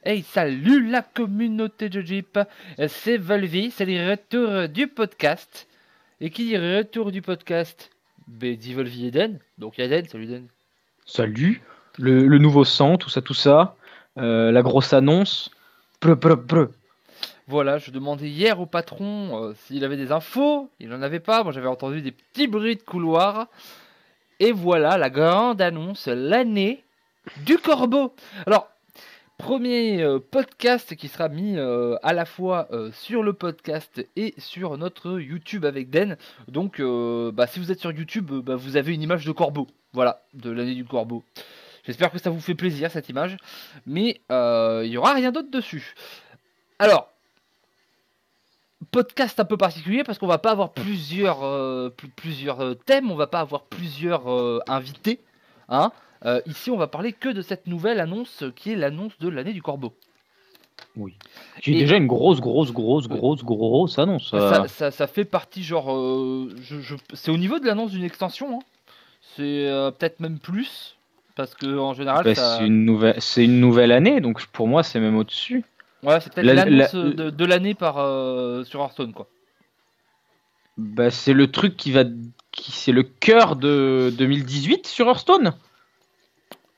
Hey, salut la communauté de Jeep, c'est Volvi, c'est le retour du podcast. Et qui dit retour du podcast? Ben, dit Volvi Eden. Donc Eden, salut Eden. Salut, le nouveau sang, tout ça, la grosse annonce. Preu, preu, preu. Voilà, je demandais hier au patron s'il avait des infos, il n'en avait pas, moi j'avais entendu des petits bruits de couloir. Et voilà la grande annonce, l'année du corbeau. Alors, premier podcast qui sera mis à la fois sur le podcast et sur notre YouTube avec Den. Donc, si vous êtes sur YouTube, vous avez une image de corbeau. Voilà, de l'année du corbeau. J'espère que ça vous fait plaisir cette image. Mais il n'y aura rien d'autre dessus. Alors, podcast un peu particulier parce qu'on va pas avoir plusieurs thèmes, on va pas avoir plusieurs invités. Hein. Ici, on va parler que de cette nouvelle annonce qui est l'annonce de l'année du corbeau. Oui. J'ai Et déjà une grosse annonce. ça fait partie, genre. C'est au niveau de l'annonce d'une extension. Hein. C'est peut-être même plus. Parce que en général, Ben, ça. c'est une nouvelle année, donc pour moi c'est même au-dessus. Ouais, c'est peut-être La- la- l'annonce de l'année sur Hearthstone, quoi. ben, c'est le truc c'est le cœur de 2018 sur Hearthstone.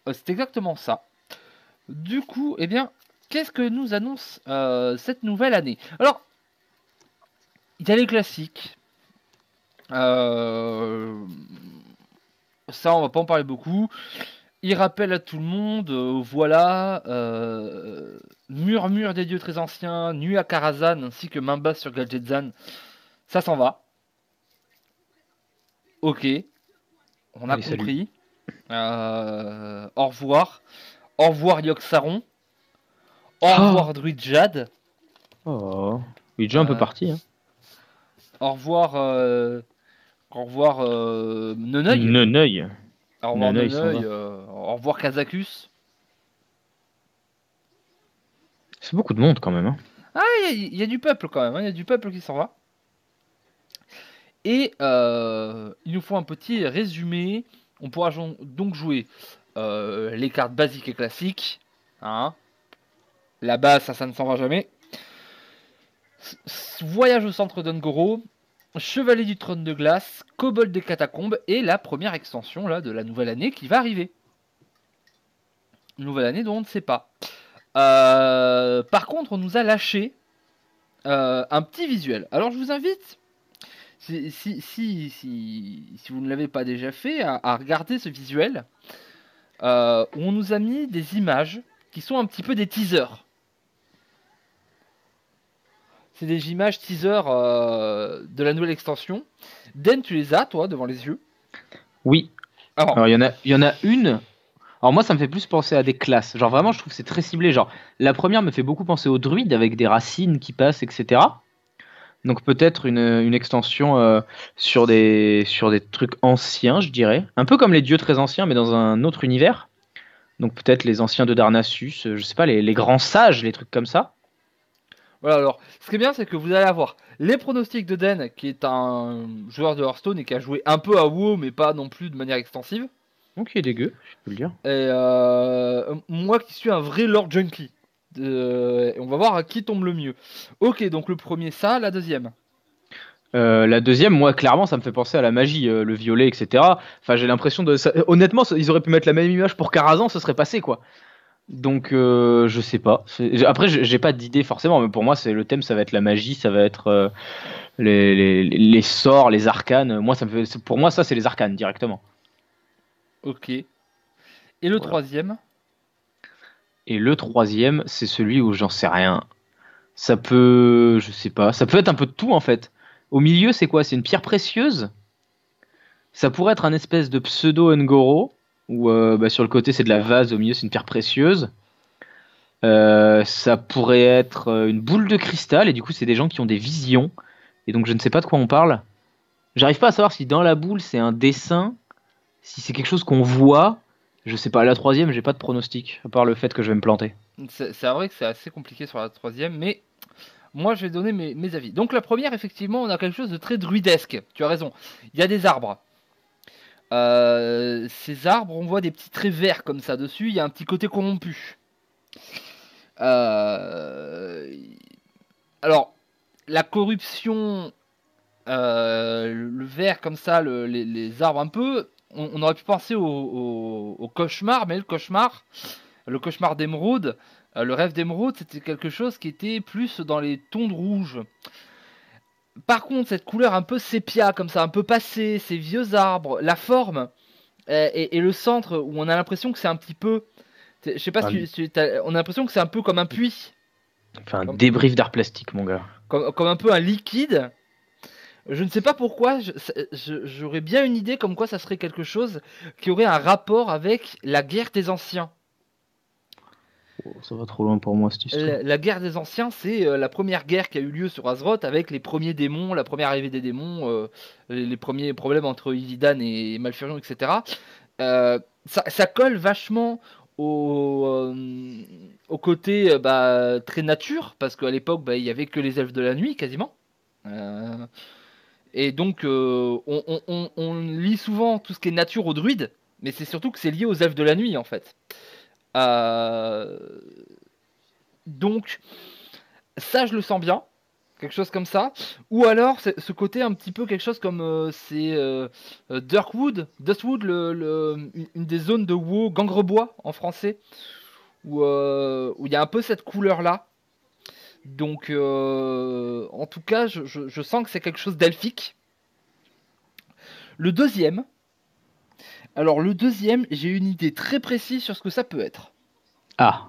C'est exactement ça. Du coup, eh bien, qu'est-ce que nous annonce cette nouvelle année? Alors, il y a les classiques. Ça, on va pas en parler beaucoup. Il rappelle à tout le monde, voilà, Murmure des dieux très anciens, Nuit à Karazhan, ainsi que main basse sur Galjetzan. Ça s'en va. Ok, on a Allez, salut. compris. Au revoir. Au revoir Yogg-Saron. Au Oh, revoir Druid Jade. oh. Il est déjà un peu Euh, parti. Hein. au revoir, Neneuil. Neneuil. Au revoir Neneuil s'en Neneuil. va. Au revoir Kazakus. C'est beaucoup de monde quand même. Hein. Ah, il y a du peuple quand même. Il y a du peuple qui s'en va. Et il nous faut un petit résumé. On pourra donc jouer les cartes basiques et classiques. Hein. La base, ça ne s'en va jamais. Voyage au centre d'Ungoro. Chevalier du trône de glace. Kobold des catacombes. Et la première extension là, de la nouvelle année qui va arriver. Nouvelle année dont on ne sait pas. Par contre, on nous a lâché un petit visuel. Alors je vous invite, si vous ne l'avez pas déjà fait, à regarder ce visuel où on nous a mis des images qui sont un petit peu des teasers. C'est des images teasers de la nouvelle extension. Den, tu les as, toi, devant les yeux. Oui. Alors, Alors il y en a une. Alors moi, ça me fait plus penser à des classes. Genre vraiment, je trouve que c'est très ciblé. Genre, la première me fait beaucoup penser aux druides avec des racines qui passent, etc. Donc peut-être une extension sur des trucs anciens, je dirais. Un peu comme les dieux très anciens, mais dans un autre univers. Donc peut-être les anciens de Darnassus, je sais pas, les grands sages, les trucs comme ça. voilà, alors, ce qui est bien, c'est que vous allez avoir les pronostics de Den, qui est un joueur de Hearthstone et qui a joué un peu à WoW, mais pas non plus de manière extensive. Ok, dégueu, je peux le dire. Et moi qui suis un vrai Lord Junkie. Et on va voir à qui tombe le mieux. Ok, donc le premier, ça, la deuxième. La deuxième, moi, clairement, ça me fait penser à la magie, le violet, etc. Enfin, j'ai l'impression de. Honnêtement, ils auraient pu mettre la même image pour Karazhan, ce serait passé, quoi. Donc, je sais pas. Après, j'ai pas d'idée forcément, mais pour moi, c'est le thème, ça va être la magie, ça va être les sorts, les arcanes. Moi, pour moi, ça, c'est les arcanes directement. Ok. Et le Voilà. troisième. Et le troisième, c'est celui où j'en sais rien. Ça peut, je sais pas, ça peut être un peu de tout en fait. Au milieu, c'est quoi? C'est une pierre précieuse. Ça pourrait être un espèce de pseudo Ngoro, où sur le côté c'est de la vase, au milieu c'est une pierre précieuse. Ça pourrait être une boule de cristal, et du coup c'est des gens qui ont des visions. Et donc je ne sais pas de quoi on parle. J'arrive pas à savoir si dans la boule c'est un dessin, si c'est quelque chose qu'on voit. Je sais pas. La troisième, j'ai pas de pronostic, à part le fait que je vais me planter. C'est vrai que c'est assez compliqué sur la troisième, mais moi je vais donner mes avis. Donc la première, effectivement, on a quelque chose de très druidesque. Tu as raison. Il y a des arbres. Ces arbres, on voit des petits traits verts comme ça dessus. Il y a un petit côté corrompu. Euh, Alors, la corruption, le vert comme ça, les arbres un peu, on aurait pu penser au cauchemar, mais le cauchemar d'émeraude, le rêve d'émeraude, c'était quelque chose qui était plus dans les tons de rouge. Par contre, cette couleur un peu sépia, comme ça, un peu passée, ces vieux arbres, la forme et le centre où on a l'impression que c'est un petit peu, je sais pas Un, on a l'impression que c'est un peu comme un puits, enfin, un comme, débrief d'art plastique, mon gars. comme un peu un liquide. Je ne sais pas pourquoi, j'aurais bien une idée comme quoi ça serait quelque chose qui aurait un rapport avec la guerre des anciens. Oh, ça va trop loin pour moi, cette histoire. La guerre des anciens, c'est la première guerre qui a eu lieu sur Azeroth avec les premiers démons, la première arrivée des démons, les premiers problèmes entre Illidan et Malfurion, etc. Ça colle vachement au côté très nature, parce qu'à l'époque, il y avait que les elfes de la nuit, quasiment. Euh, et donc, on lit souvent tout ce qui est nature aux druides, mais c'est surtout que c'est lié aux elfes de la nuit, en fait. Euh, donc, ça, je le sens bien. Quelque chose comme ça. Ou alors, ce côté un petit peu quelque chose comme Dustwood, une des zones de WoW, Gangrebois en français, où il y a un peu cette couleur-là. Donc, en tout cas, je sens que c'est quelque chose d'elfique. Le deuxième, j'ai une idée très précise sur ce que ça peut être. Ah,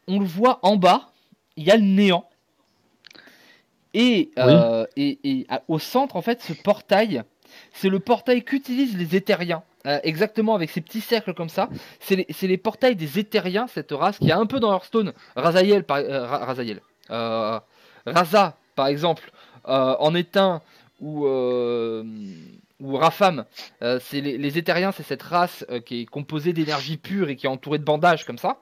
On le voit en bas, il y a le néant. Et, oui. au centre, en fait, ce portail, c'est le portail qu'utilisent les Éthériens. Exactement, avec ces petits cercles comme ça. C'est les portails des Éthériens, cette race qui est un peu dans Hearthstone. Raza, par exemple, en est un, ou Rafam. C'est les Éthériens, c'est cette race qui est composée d'énergie pure et qui est entourée de bandages comme ça.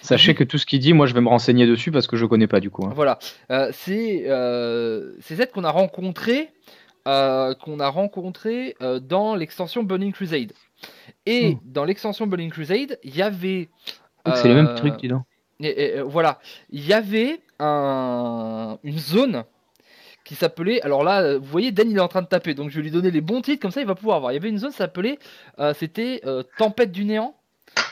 Sachez que tout ce qu'il dit, moi, je vais me renseigner dessus parce que je connais pas du coup, hein. Voilà, c'est cette qu'on a rencontré dans l'extension Burning Crusade. Et dans l'extension Burning Crusade, il y avait Donc c'est les mêmes trucs, dis donc. voilà, il y avait une zone qui s'appelait. Alors là, vous voyez, Dan il est en train de taper, donc je vais lui donner les bons titres comme ça, il va pouvoir voir. Il y avait une zone qui s'appelait, c'était Tempête du néant.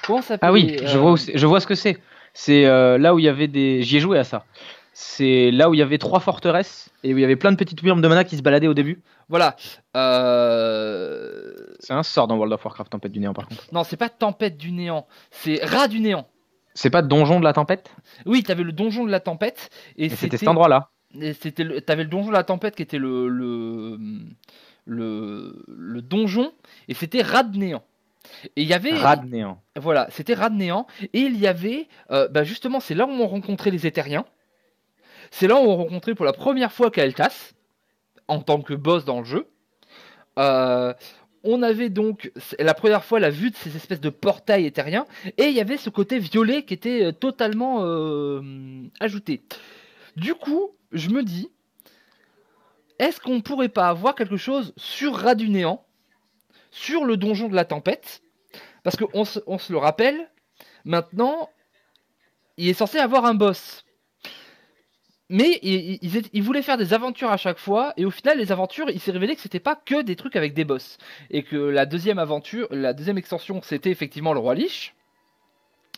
Comment ça Ah oui, s'appelait je vois ce que c'est. C'est là où il y avait des. J'y ai joué à ça. C'est là où il y avait 3 forteresses et où il y avait plein de petites urbes de mana qui se baladaient au début. Voilà. C'est un sort dans World of Warcraft, Tempête du Néant, par contre. Non, c'est pas Tempête du néant, c'est Rat du néant. C'est pas Donjon de la Tempête? Oui, t'avais le donjon de la tempête et Et c'était cet endroit-là. t'avais le donjon de la tempête qui était le donjon et c'était Rat de néant. Et il y avait Rad Néant. voilà, c'était Rat de néant et il y avait justement c'est là où on rencontrait les Éthériens. C'est là où on rencontrait pour la première fois Kael'thas en tant que boss dans le jeu. Euh, on avait donc la première fois la vue de ces espèces de portails éthériens et il y avait ce côté violet qui était totalement ajouté. Du coup, je me dis, est-ce qu'on pourrait pas avoir quelque chose sur Rat du Néant, sur le donjon de la tempête? Parce qu'on se le rappelle, maintenant, il est censé avoir un boss. Mais ils voulaient faire des aventures à chaque fois, et au final, les aventures, il s'est révélé que c'était pas que des trucs avec des boss. Et que la deuxième extension, c'était effectivement le Roi Lich,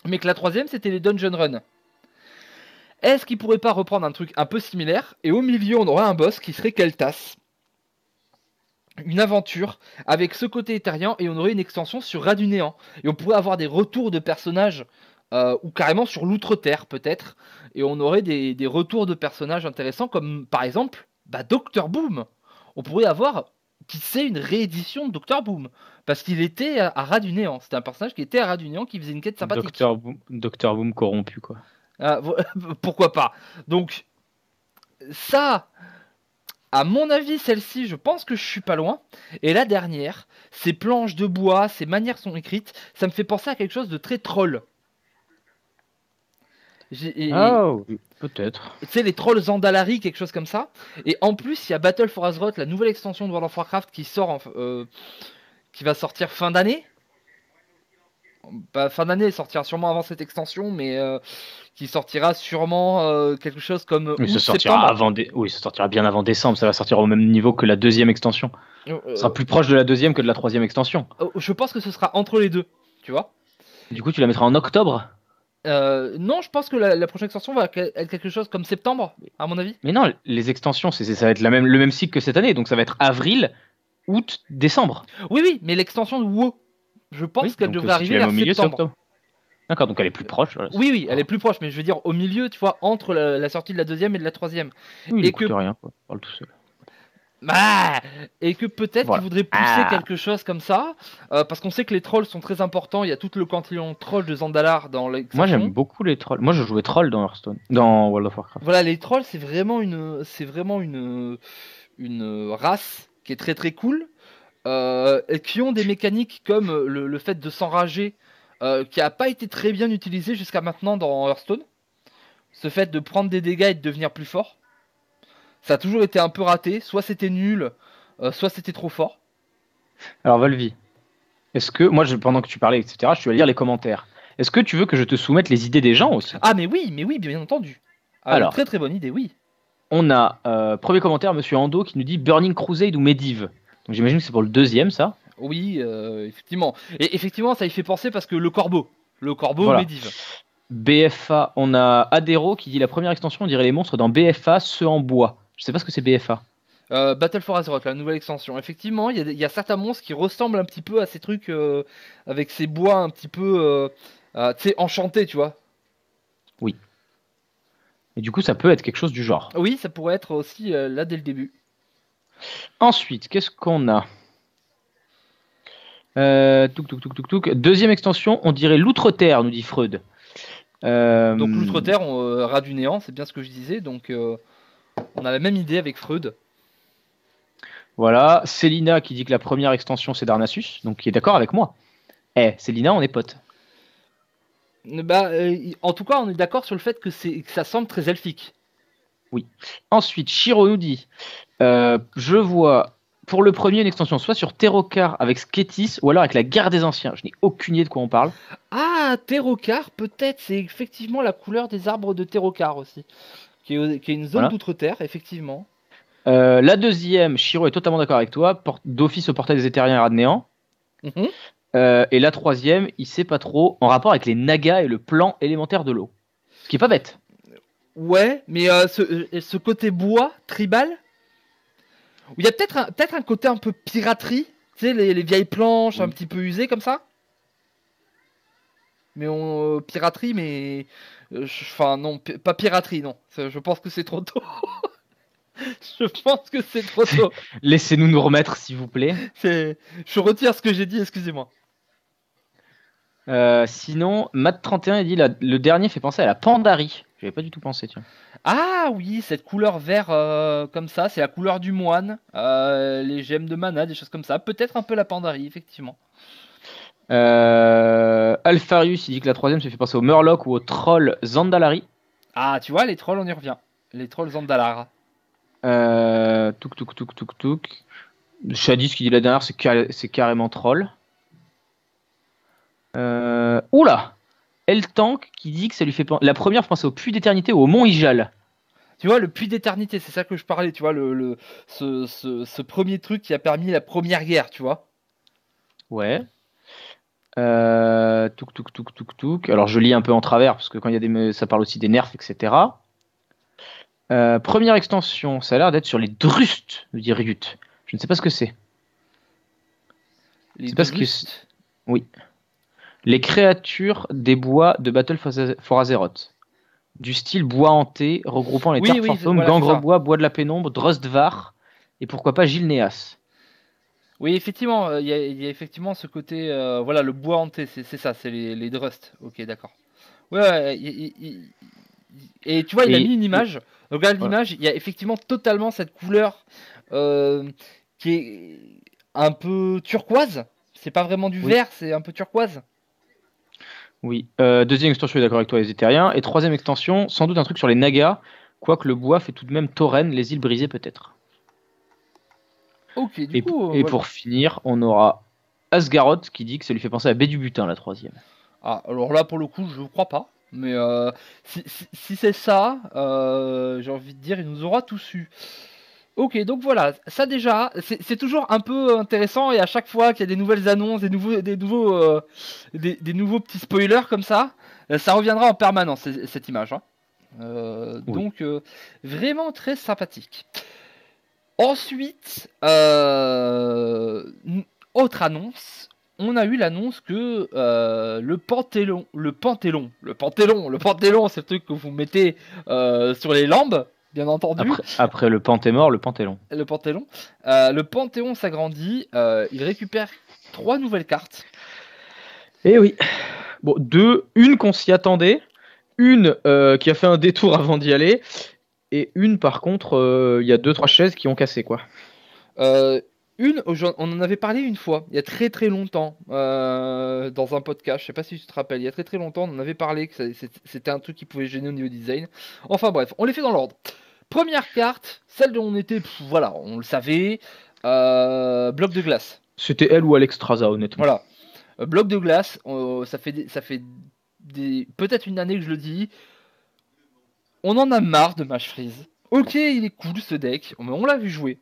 mais que la troisième, c'était les Dungeon Run. Est-ce qu'il pourrait pas reprendre un truc un peu similaire, et au milieu, on aurait un boss qui serait Kael'thas, une aventure avec ce côté éthérien et on aurait une extension sur Rat du Néant. Et on pourrait avoir des retours de personnages ou carrément sur l'outre-terre peut-être. Et on aurait des retours de personnages intéressants comme par exemple Dr Boom. On pourrait avoir, qui sait, une réédition de Dr Boom. Parce qu'il était à Rat du Néant. C'était un personnage qui était à Rat du Néant qui faisait une quête sympathique. Docteur Boom corrompu, quoi. Pourquoi pas. Donc ça... À mon avis, celle-ci, je pense que je suis pas loin. Et la dernière, ces planches de bois, ces manières sont écrites, ça me fait penser à quelque chose de très troll. Ah oui, peut-être. Tu sais, les trolls Zandalari, quelque chose comme ça. Et en plus, il y a Battle for Azeroth, la nouvelle extension de World of Warcraft qui va sortir fin d'année. Bah, fin d'année, il sortira sûrement avant cette extension, mais qui sortira sûrement quelque chose comme Oui, ça sortira août-septembre. oui, ça sortira bien avant décembre. Ça va sortir au même niveau que la deuxième extension. Ça sera plus proche de la deuxième que de la troisième extension. Je pense que ce sera entre les deux, tu vois. Du coup, tu la mettras en octobre? Non, je pense que la prochaine extension va être quelque chose comme septembre, à mon avis. Mais non, les extensions, ça va être le même cycle que cette année. Donc ça va être avril, août, décembre. Oui, oui, mais l'extension de WoW, je pense Oui, qu'elle donc devrait si tu arriver la mets vers au milieu, c'est septembre. octobre. D'accord, donc elle est plus proche. Voilà. Oui, oui, elle est plus proche, mais je veux dire au milieu, tu vois, entre la sortie de la deuxième et de la troisième. Oui, il Et écoute que, rien, quoi. Parle tout seul. bah, et que peut-être qu'ils Voilà. voudraient pousser quelque chose comme ça, parce qu'on sait que les trolls sont très importants. Il y a tout le cantillon troll de Zandalar dans Moi, j'aime l'extension. beaucoup les trolls. Moi, je jouais troll dans Hearthstone, dans World of Warcraft. Voilà, les trolls, c'est vraiment une race qui est très très cool, et qui ont des mécaniques comme le fait de s'enrager, qui a pas été très bien utilisé jusqu'à maintenant dans Hearthstone. Ce fait de prendre des dégâts et de devenir plus fort, ça a toujours été un peu raté. Soit c'était nul, soit c'était trop fort. Alors, Volvi, est-ce que, moi, pendant que tu parlais, etc., je suis allé lire les commentaires. Est-ce que tu veux que je te soumette les idées des gens aussi? Ah mais oui, bien entendu. Ah, une Alors, très très bonne idée, oui. on a, premier commentaire, Monsieur Ando, qui nous dit Burning Crusade ou Medivh. Donc, j'imagine que c'est pour le deuxième, ça. Oui, effectivement. Et effectivement, ça y fait penser parce que le corbeau Voilà. Medivh. BFA, on a Adero qui dit la première extension, on dirait les monstres dans BFA, ceux en bois. Je sais pas ce que c'est BFA. Battle for Azeroth, la nouvelle extension. Effectivement, il y a certains monstres qui ressemblent un petit peu à ces trucs avec ces bois un petit peu, tu sais, enchantés, tu vois. Oui. Et du coup, ça peut être quelque chose du genre. Oui, ça pourrait être aussi là dès le début. Ensuite, qu'est-ce qu'on a? Touk. Deuxième extension, on dirait l'Outre-Terre, nous dit Freud. Donc l'Outre-Terre, rat du néant, c'est bien ce que je disais. Donc on a la même idée avec Freud. Voilà. Célina qui dit que la première extension, c'est Darnassus, donc qui est d'accord avec moi. Eh, Célina, on est potes. Bah, en tout cas, on est d'accord sur le fait que ça semble très elfique. Oui. Ensuite, Shiro nous dit je vois pour le premier une extension soit sur Terrocar avec Sketis ou alors avec la guerre des anciens. Je n'ai aucune idée de quoi on parle. Ah, Terrocar, peut-être, c'est effectivement la couleur des arbres de Terrocar aussi. Qui est une zone Voilà. d'outre-terre, effectivement. La deuxième, Shiro est totalement d'accord avec toi, d'office au portail des Éthériens et Radnéan. Mhm. Et la troisième, il sait pas trop, en rapport avec les Nagas et le plan élémentaire de l'eau. Ce qui est pas bête. Ouais, mais ce côté bois, tribal, où il y a peut-être un côté un peu piraterie, tu sais, les vieilles planches un Oui. petit peu usées comme ça. Mais piraterie, mais. Enfin, non, pas piraterie, non. Je pense que c'est trop tôt. Je pense que c'est trop tôt. Laissez-nous nous remettre, s'il vous plaît. Je retire ce que j'ai dit, excusez-moi. Sinon, Matt31 il dit le dernier fait penser à la Pandarie. J'avais pas du tout pensé, tiens. Ah oui, cette couleur vert comme ça, c'est la couleur du moine. Les gemmes de mana, des choses comme ça. Peut-être un peu la Pandarie, effectivement. Alpharius il dit que la troisième se fait penser au Murloc ou au troll Zandalari. Ah, tu vois, les trolls, on y revient. Les trolls Zandalar. Touk. Shadis qui dit la dernière, c'est carrément troll. Oula! Eltank qui dit que ça lui fait la première fait penser au puits d'éternité ou au mont Ijal. Tu vois, le puits d'éternité, c'est ça que je parlais, tu vois, ce premier truc qui a permis la première guerre, tu vois. Ouais. Touk. Alors je lis un peu en travers parce que quand il y a ça parle aussi des nerfs, etc. Première extension, ça a l'air d'être sur les Drustes, nous dit Ryut. Je ne sais pas ce que c'est. Les C'est parce que Drustes. oui. Les créatures des bois de Battle for Azeroth. Du style bois hanté, regroupant les terres fantômes, voilà, c'est ça. Gangrebois, bois de la pénombre, Drustvar, et pourquoi pas Gilneas. Oui, effectivement, il y a effectivement ce côté, voilà, le bois hanté, c'est ça, c'est les Drust. Ok, d'accord. Ouais, et tu vois, il a mis une image. Regarde Voilà. l'image, il y a effectivement totalement cette couleur qui est un peu turquoise. C'est pas vraiment du vert, c'est un peu turquoise. Oui. Deuxième extension, je suis d'accord avec toi, les Éthériens. Et troisième extension, sans doute un truc sur les Nagas, quoique le bois fait tout de même Tauren, les îles brisées peut-être. Ok, Et pour finir, on aura Asgaroth qui dit que ça lui fait penser à Baie du Butin, la troisième. Ah, alors là, pour le coup, je crois pas. Mais si c'est ça, j'ai envie de dire, il nous aura tous eu. Ok, donc voilà, ça déjà, c'est toujours un peu intéressant et à chaque fois qu'il y a des nouvelles annonces, des nouveaux petits spoilers comme ça reviendra en permanence cette image. Hein. Oui. Donc vraiment très sympathique. Ensuite, autre annonce, on a eu l'annonce que le Panthéon, c'est le truc que vous mettez sur les lampes, bien entendu. Après le Panthémor, le Panthéon. Le Panthéon s'agrandit, il récupère 3 nouvelles cartes. Eh oui. Bon, une qu'on s'y attendait, une qui a fait un détour avant d'y aller, et une par contre, il y a 2-3 chaises qui ont cassé quoi. On en avait parlé une fois, il y a très très longtemps, dans un podcast, je sais pas si tu te rappelles, il y a très très longtemps, on en avait parlé, que c'était un truc qui pouvait gêner au niveau design. Enfin bref, on les fait dans l'ordre. Première carte, celle dont on était, voilà, on le savait, bloc de glace. C'était elle ou Alexstrasza, honnêtement. Voilà, bloc de glace, ça fait peut-être une année que je le dis, on en a marre de Mage Freeze. Ok, il est cool ce deck, mais on l'a vu jouer.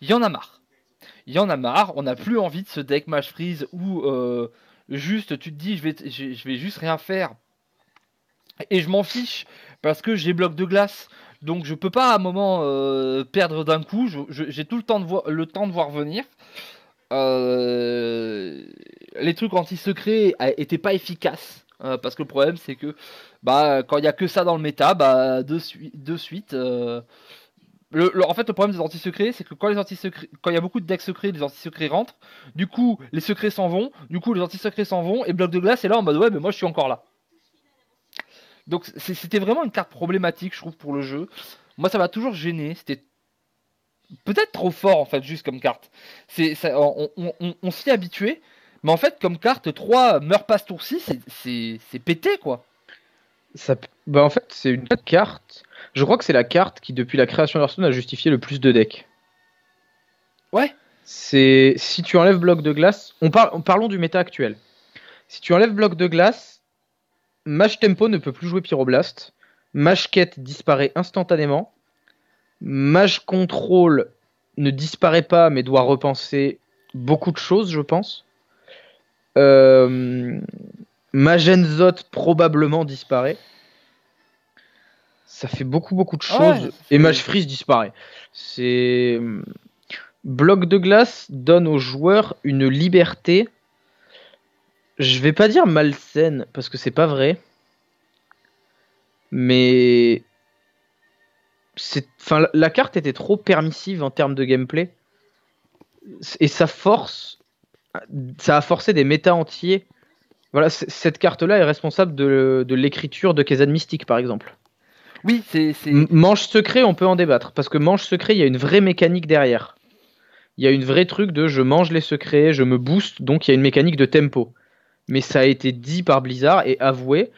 Il y en a marre. On n'a plus envie de ce deck Mage Freeze où juste tu te dis je vais juste rien faire et je m'en fiche parce que j'ai bloc de glace. Donc je peux pas à un moment perdre d'un coup, j'ai tout le temps de voir venir. Les trucs anti-secrets étaient pas efficaces. Parce que le problème c'est que quand il y a que ça dans le méta, de suite en fait, le problème des anti-secrets, c'est que quand il y a beaucoup de decks secrets, les anti-secrets rentrent. Du coup, les secrets s'en vont. Du coup, les anti-secrets s'en vont. Et bloc de glace est là en mode ouais, mais moi je suis encore là. Donc c'était vraiment une carte problématique, je trouve, pour le jeu. Moi, ça m'a toujours gêné. C'était peut-être trop fort en fait, juste comme carte. On s'y est habitué. Mais en fait, comme carte, 3 meurt pas ce tour-ci, c'est pété quoi. En fait, c'est une carte. Je crois que c'est la carte qui, depuis la création d'Hearthstone, a justifié le plus de decks. Ouais. C'est si tu enlèves bloc de glace, parlons du méta actuel. Si tu enlèves bloc de glace, Mage Tempo ne peut plus jouer Pyroblast. Mage Quête disparaît instantanément. Mage Control ne disparaît pas, mais doit repenser beaucoup de choses, je pense. Mage Enzot probablement disparaît. Ça fait beaucoup de choses. Ouais, et Mage Freeze disparaît. C'est bloc de glace donne aux joueurs une liberté. Je vais pas dire malsaine parce que c'est pas vrai. Mais la carte était trop permissive en termes de gameplay. Et ça a forcé des méta entiers. Voilà, cette carte-là est responsable de l'écriture de Kezan Mystique, par exemple. Oui, c'est. Manche secret, on peut en débattre. Parce que manche secret, il y a une vraie mécanique derrière. Il y a une vraie truc de je mange les secrets, je me booste, donc il y a une mécanique de tempo. Mais ça a été dit par Blizzard et avoué,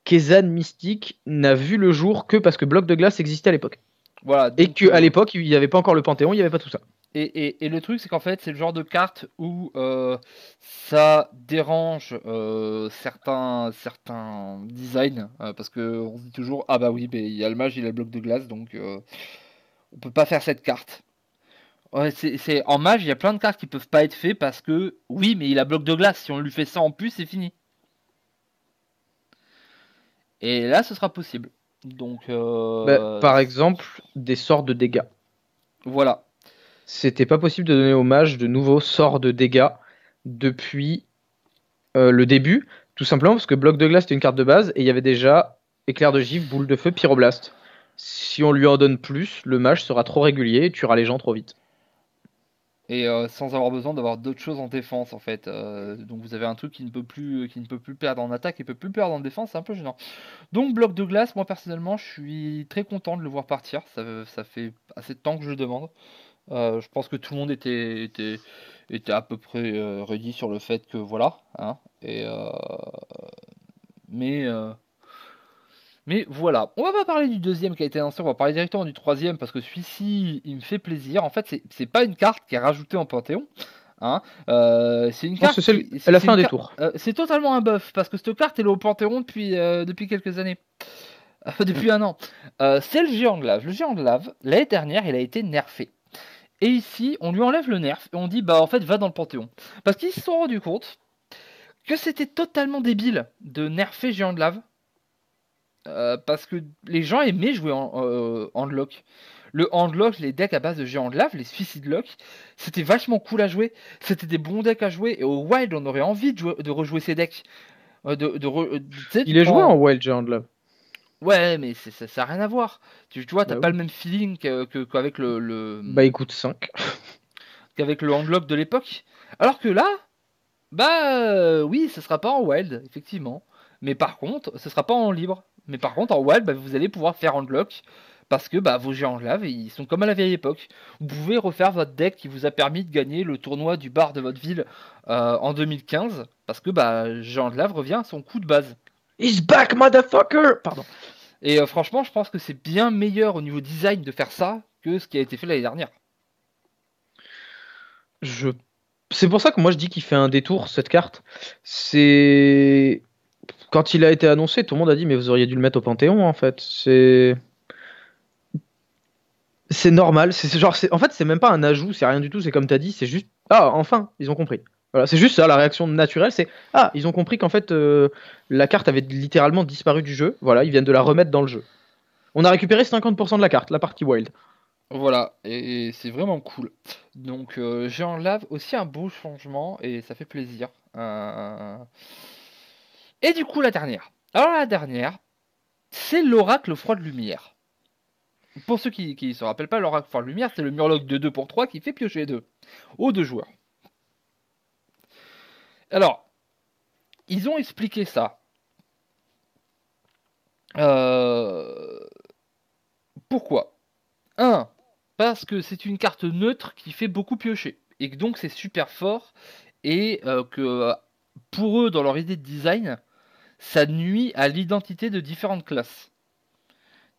Kezan Mystique n'a vu le jour que parce que Bloc de Glace existait à l'époque. Voilà, et qu'à l'époque, il n'y avait pas encore le Panthéon, il n'y avait pas tout ça. Et le truc, c'est qu'en fait, c'est le genre de carte où ça dérange certains designs. Parce qu'on se dit toujours, ah bah oui, il y a le mage, il a le bloc de glace, donc on peut pas faire cette carte. Ouais, en mage, il y a plein de cartes qui peuvent pas être faites parce que, oui, mais il a bloc de glace. Si on lui fait ça en plus, c'est fini. Et là, ce sera possible. Donc, par exemple, des sorts de dégâts. Voilà. C'était pas possible de donner aux mages de nouveaux sorts de dégâts depuis le début, tout simplement parce que bloc de glace c'était une carte de base et il y avait déjà éclair de givre, boule de feu, pyroblast. Si on lui en donne plus, le mage sera trop régulier et tuera les gens trop vite. Et sans avoir besoin d'avoir d'autres choses en défense en fait. Donc vous avez un truc qui ne peut plus perdre en attaque et peut plus perdre en défense, c'est un peu gênant. Donc bloc de glace, moi personnellement je suis très content de le voir partir. Ça fait assez de temps que je le demande. Je pense que tout le monde était à peu près ready sur le fait que voilà. Hein, mais voilà, on va pas parler du deuxième qui a été annoncé, on va parler directement du troisième parce que celui-ci il me fait plaisir. En fait, c'est pas une carte qui est rajoutée en Panthéon, Hein. C'est une Je pense carte. que c'est elle a fait un détour. C'est totalement un buff parce que cette carte elle est au Panthéon depuis quelques années. Depuis un an. C'est le géant de lave. Le géant de lave, l'année dernière, il a été nerfé. Et ici, on lui enlève le nerf et on dit bah en fait va dans le Panthéon. Parce qu'ils se sont rendus compte que c'était totalement débile de nerfer géant de lave. Parce que les gens aimaient jouer en handlock. Le handlock, les decks à base de géant de lave, les suicide lock, c'était vachement cool à jouer. C'était des bons decks à jouer. Et au wild, on aurait envie de rejouer ces decks. Il est joué en wild géant de lave. Ouais, mais ça n'a rien à voir. Tu vois, t'as Bah pas oui. le même feeling qu'avec Bah écoute 5. qu'avec le handlock de l'époque. Alors que là, oui, ce sera pas en wild, effectivement. Mais par contre, ce sera pas en libre. Mais par contre, en wild, vous allez pouvoir faire handlock. Parce que vos géants de lave, ils sont comme à la vieille époque. Vous pouvez refaire votre deck qui vous a permis de gagner le tournoi du bar de votre ville en 2015. Parce que géant de lave revient à son coup de base. He's back, motherfucker! Pardon. Et franchement, je pense que c'est bien meilleur au niveau design de faire ça que ce qui a été fait l'année dernière. C'est pour ça que moi je dis qu'il fait un détour cette carte. C'est quand il a été annoncé, tout le monde a dit mais vous auriez dû le mettre au Panthéon en fait. C'est normal. En fait c'est même pas un ajout, c'est rien du tout. C'est comme t'as dit, c'est juste enfin ils ont compris. Voilà, c'est juste ça la réaction naturelle, c'est ils ont compris qu'en fait la carte avait littéralement disparu du jeu. Voilà, ils viennent de la remettre dans le jeu. On a récupéré 50% de la carte, la partie wild. Voilà, et c'est vraiment cool. Donc Géant Lave, aussi un beau changement, et ça fait plaisir. Et du coup, la dernière. Alors la dernière, c'est l'Oracle Froid de Lumière. Pour ceux qui ne se rappellent pas, l'Oracle Froid de Lumière, c'est le Murloc de 2 pour 3 qui fait piocher 2 aux 2 joueurs. Alors, ils ont expliqué ça. Pourquoi 1. Parce que c'est une carte neutre qui fait beaucoup piocher. Et que donc c'est super fort. Et que pour eux, dans leur idée de design, ça nuit à l'identité de différentes classes.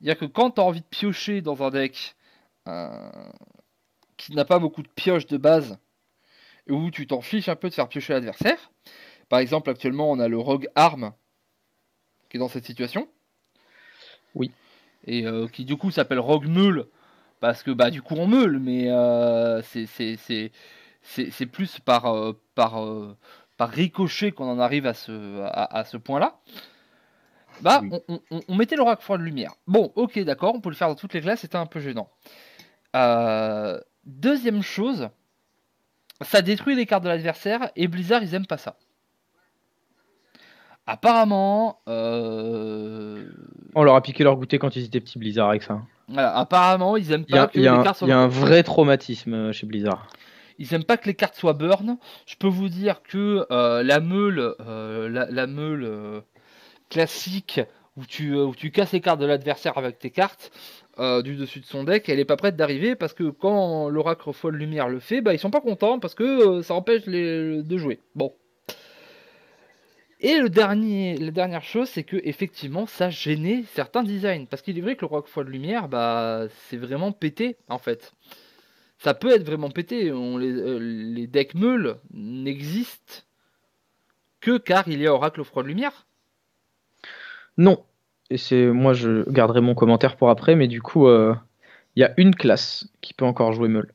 C'est-à-dire que quand tu as envie de piocher dans un deck qui n'a pas beaucoup de pioches de base, et où tu t'en fiches un peu de faire piocher l'adversaire, par exemple actuellement on a le Rogue Arm qui est dans cette situation. Oui. Et qui du coup s'appelle Rogue Meule, parce que du coup on meule, mais c'est plus par ricochet qu'on en arrive à ce point-là. Oui. On mettait l'Oracle Froid de Lumière. Bon, ok, d'accord, on peut le faire dans toutes les classes, c'était un peu gênant. Deuxième chose, ça détruit les cartes de l'adversaire, et Blizzard, ils aiment pas ça. Apparemment... On leur a piqué leur goûter quand ils étaient petits, Blizzard, avec ça. Voilà, apparemment, ils aiment pas que les cartes soient... Il y a un vrai traumatisme chez Blizzard. Ils aiment pas que les cartes soient burn. Je peux vous dire que la meule, classique, où tu casses les cartes de l'adversaire avec tes cartes du dessus de son deck, elle est pas prête d'arriver parce que quand l'Oracle Froid de Lumière le fait, ils sont pas contents parce que ça empêche de jouer. Bon. Et la dernière chose, c'est que effectivement, ça gênait certains designs. Parce qu'il est vrai que l'Oracle Froid de Lumière, c'est vraiment pété en fait. Ça peut être vraiment pété. Les decks meules n'existent que car il y a Oracle Froid de Lumière. Non. Et moi je garderai mon commentaire pour après, mais du coup, il y a une classe qui peut encore jouer meule.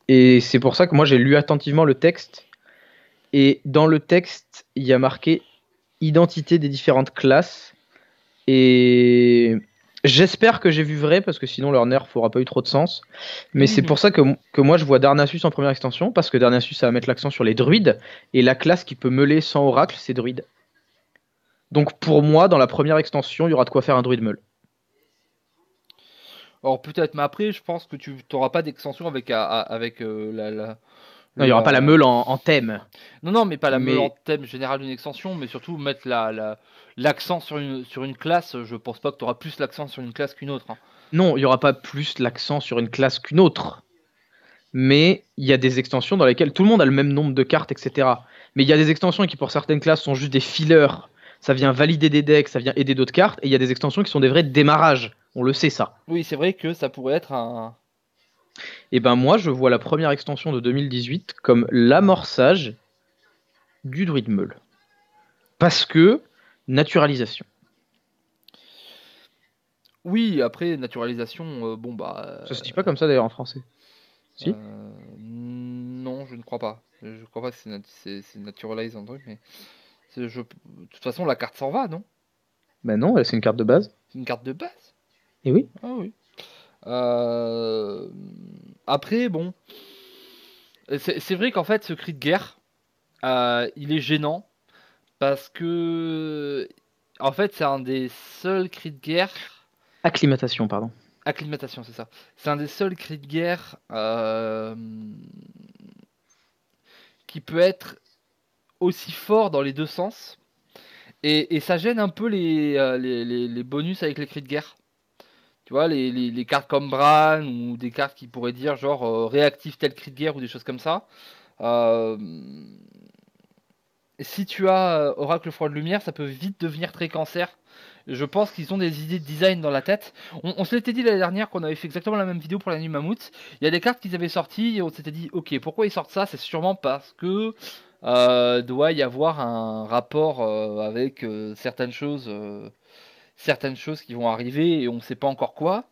Et c'est pour ça que moi j'ai lu attentivement le texte. Et dans le texte, il y a marqué identité des différentes classes. Et j'espère que j'ai vu vrai, parce que sinon leur nerf n'aura pas eu trop de sens. Mais c'est pour ça que moi je vois Darnassus en première extension, parce que Darnassus ça va mettre l'accent sur les druides, et la classe qui peut meuler sans oracle, c'est druide. Donc pour moi, dans la première extension, il y aura de quoi faire un druide meule. Alors peut-être, mais après je pense que tu n'auras pas d'extension avec la... Non, il n'y aura pas la meule en thème. Non, mais pas la meule en thème général d'une extension, mais surtout mettre l'accent sur une classe. Je pense pas que tu auras plus l'accent sur une classe qu'une autre. Hein. Non, il n'y aura pas plus l'accent sur une classe qu'une autre. Mais il y a des extensions dans lesquelles tout le monde a le même nombre de cartes, etc. Mais il y a des extensions qui pour certaines classes sont juste des fillers. Ça vient valider des decks, ça vient aider d'autres cartes. Et il y a des extensions qui sont des vrais démarrages. On le sait ça. Oui, c'est vrai que ça pourrait être Et ben moi, je vois la première extension de 2018 comme l'amorçage du Druid Meul. Parce que, naturalisation. Oui, après, naturalisation, bon bah. Ça se dit pas comme ça d'ailleurs en français. Si? Non, je ne crois pas. Je crois pas que c'est naturalize un truc, mais. De toute façon, la carte s'en va, non? Ben non, c'est une carte de base. C'est une carte de base. Et oui. Ah oui. Euh, Après, bon. C'est vrai qu'en fait, ce cri de guerre, il est gênant parce que. En fait, c'est un des seuls cris de guerre. Acclimatation, pardon. Acclimatation, c'est ça. C'est un des seuls cris de guerre qui peut être aussi fort dans les deux sens. Et ça gêne un peu les bonus avec les cris de guerre. Tu vois, les cartes comme Bran ou des cartes qui pourraient dire genre réactive tel cri de guerre ou des choses comme ça. Euh, Si tu as Oracle Froid de Lumière, ça peut vite devenir très cancer. Je pense qu'ils ont des idées de design dans la tête. On se l'était dit l'année dernière qu'on avait fait exactement la même vidéo pour la nuit Mammouth. Il y a des cartes qu'ils avaient sorties et on s'était dit ok, pourquoi ils sortent ça? C'est sûrement parce que doit y avoir un rapport avec certaines choses qui vont arriver et on ne sait pas encore quoi.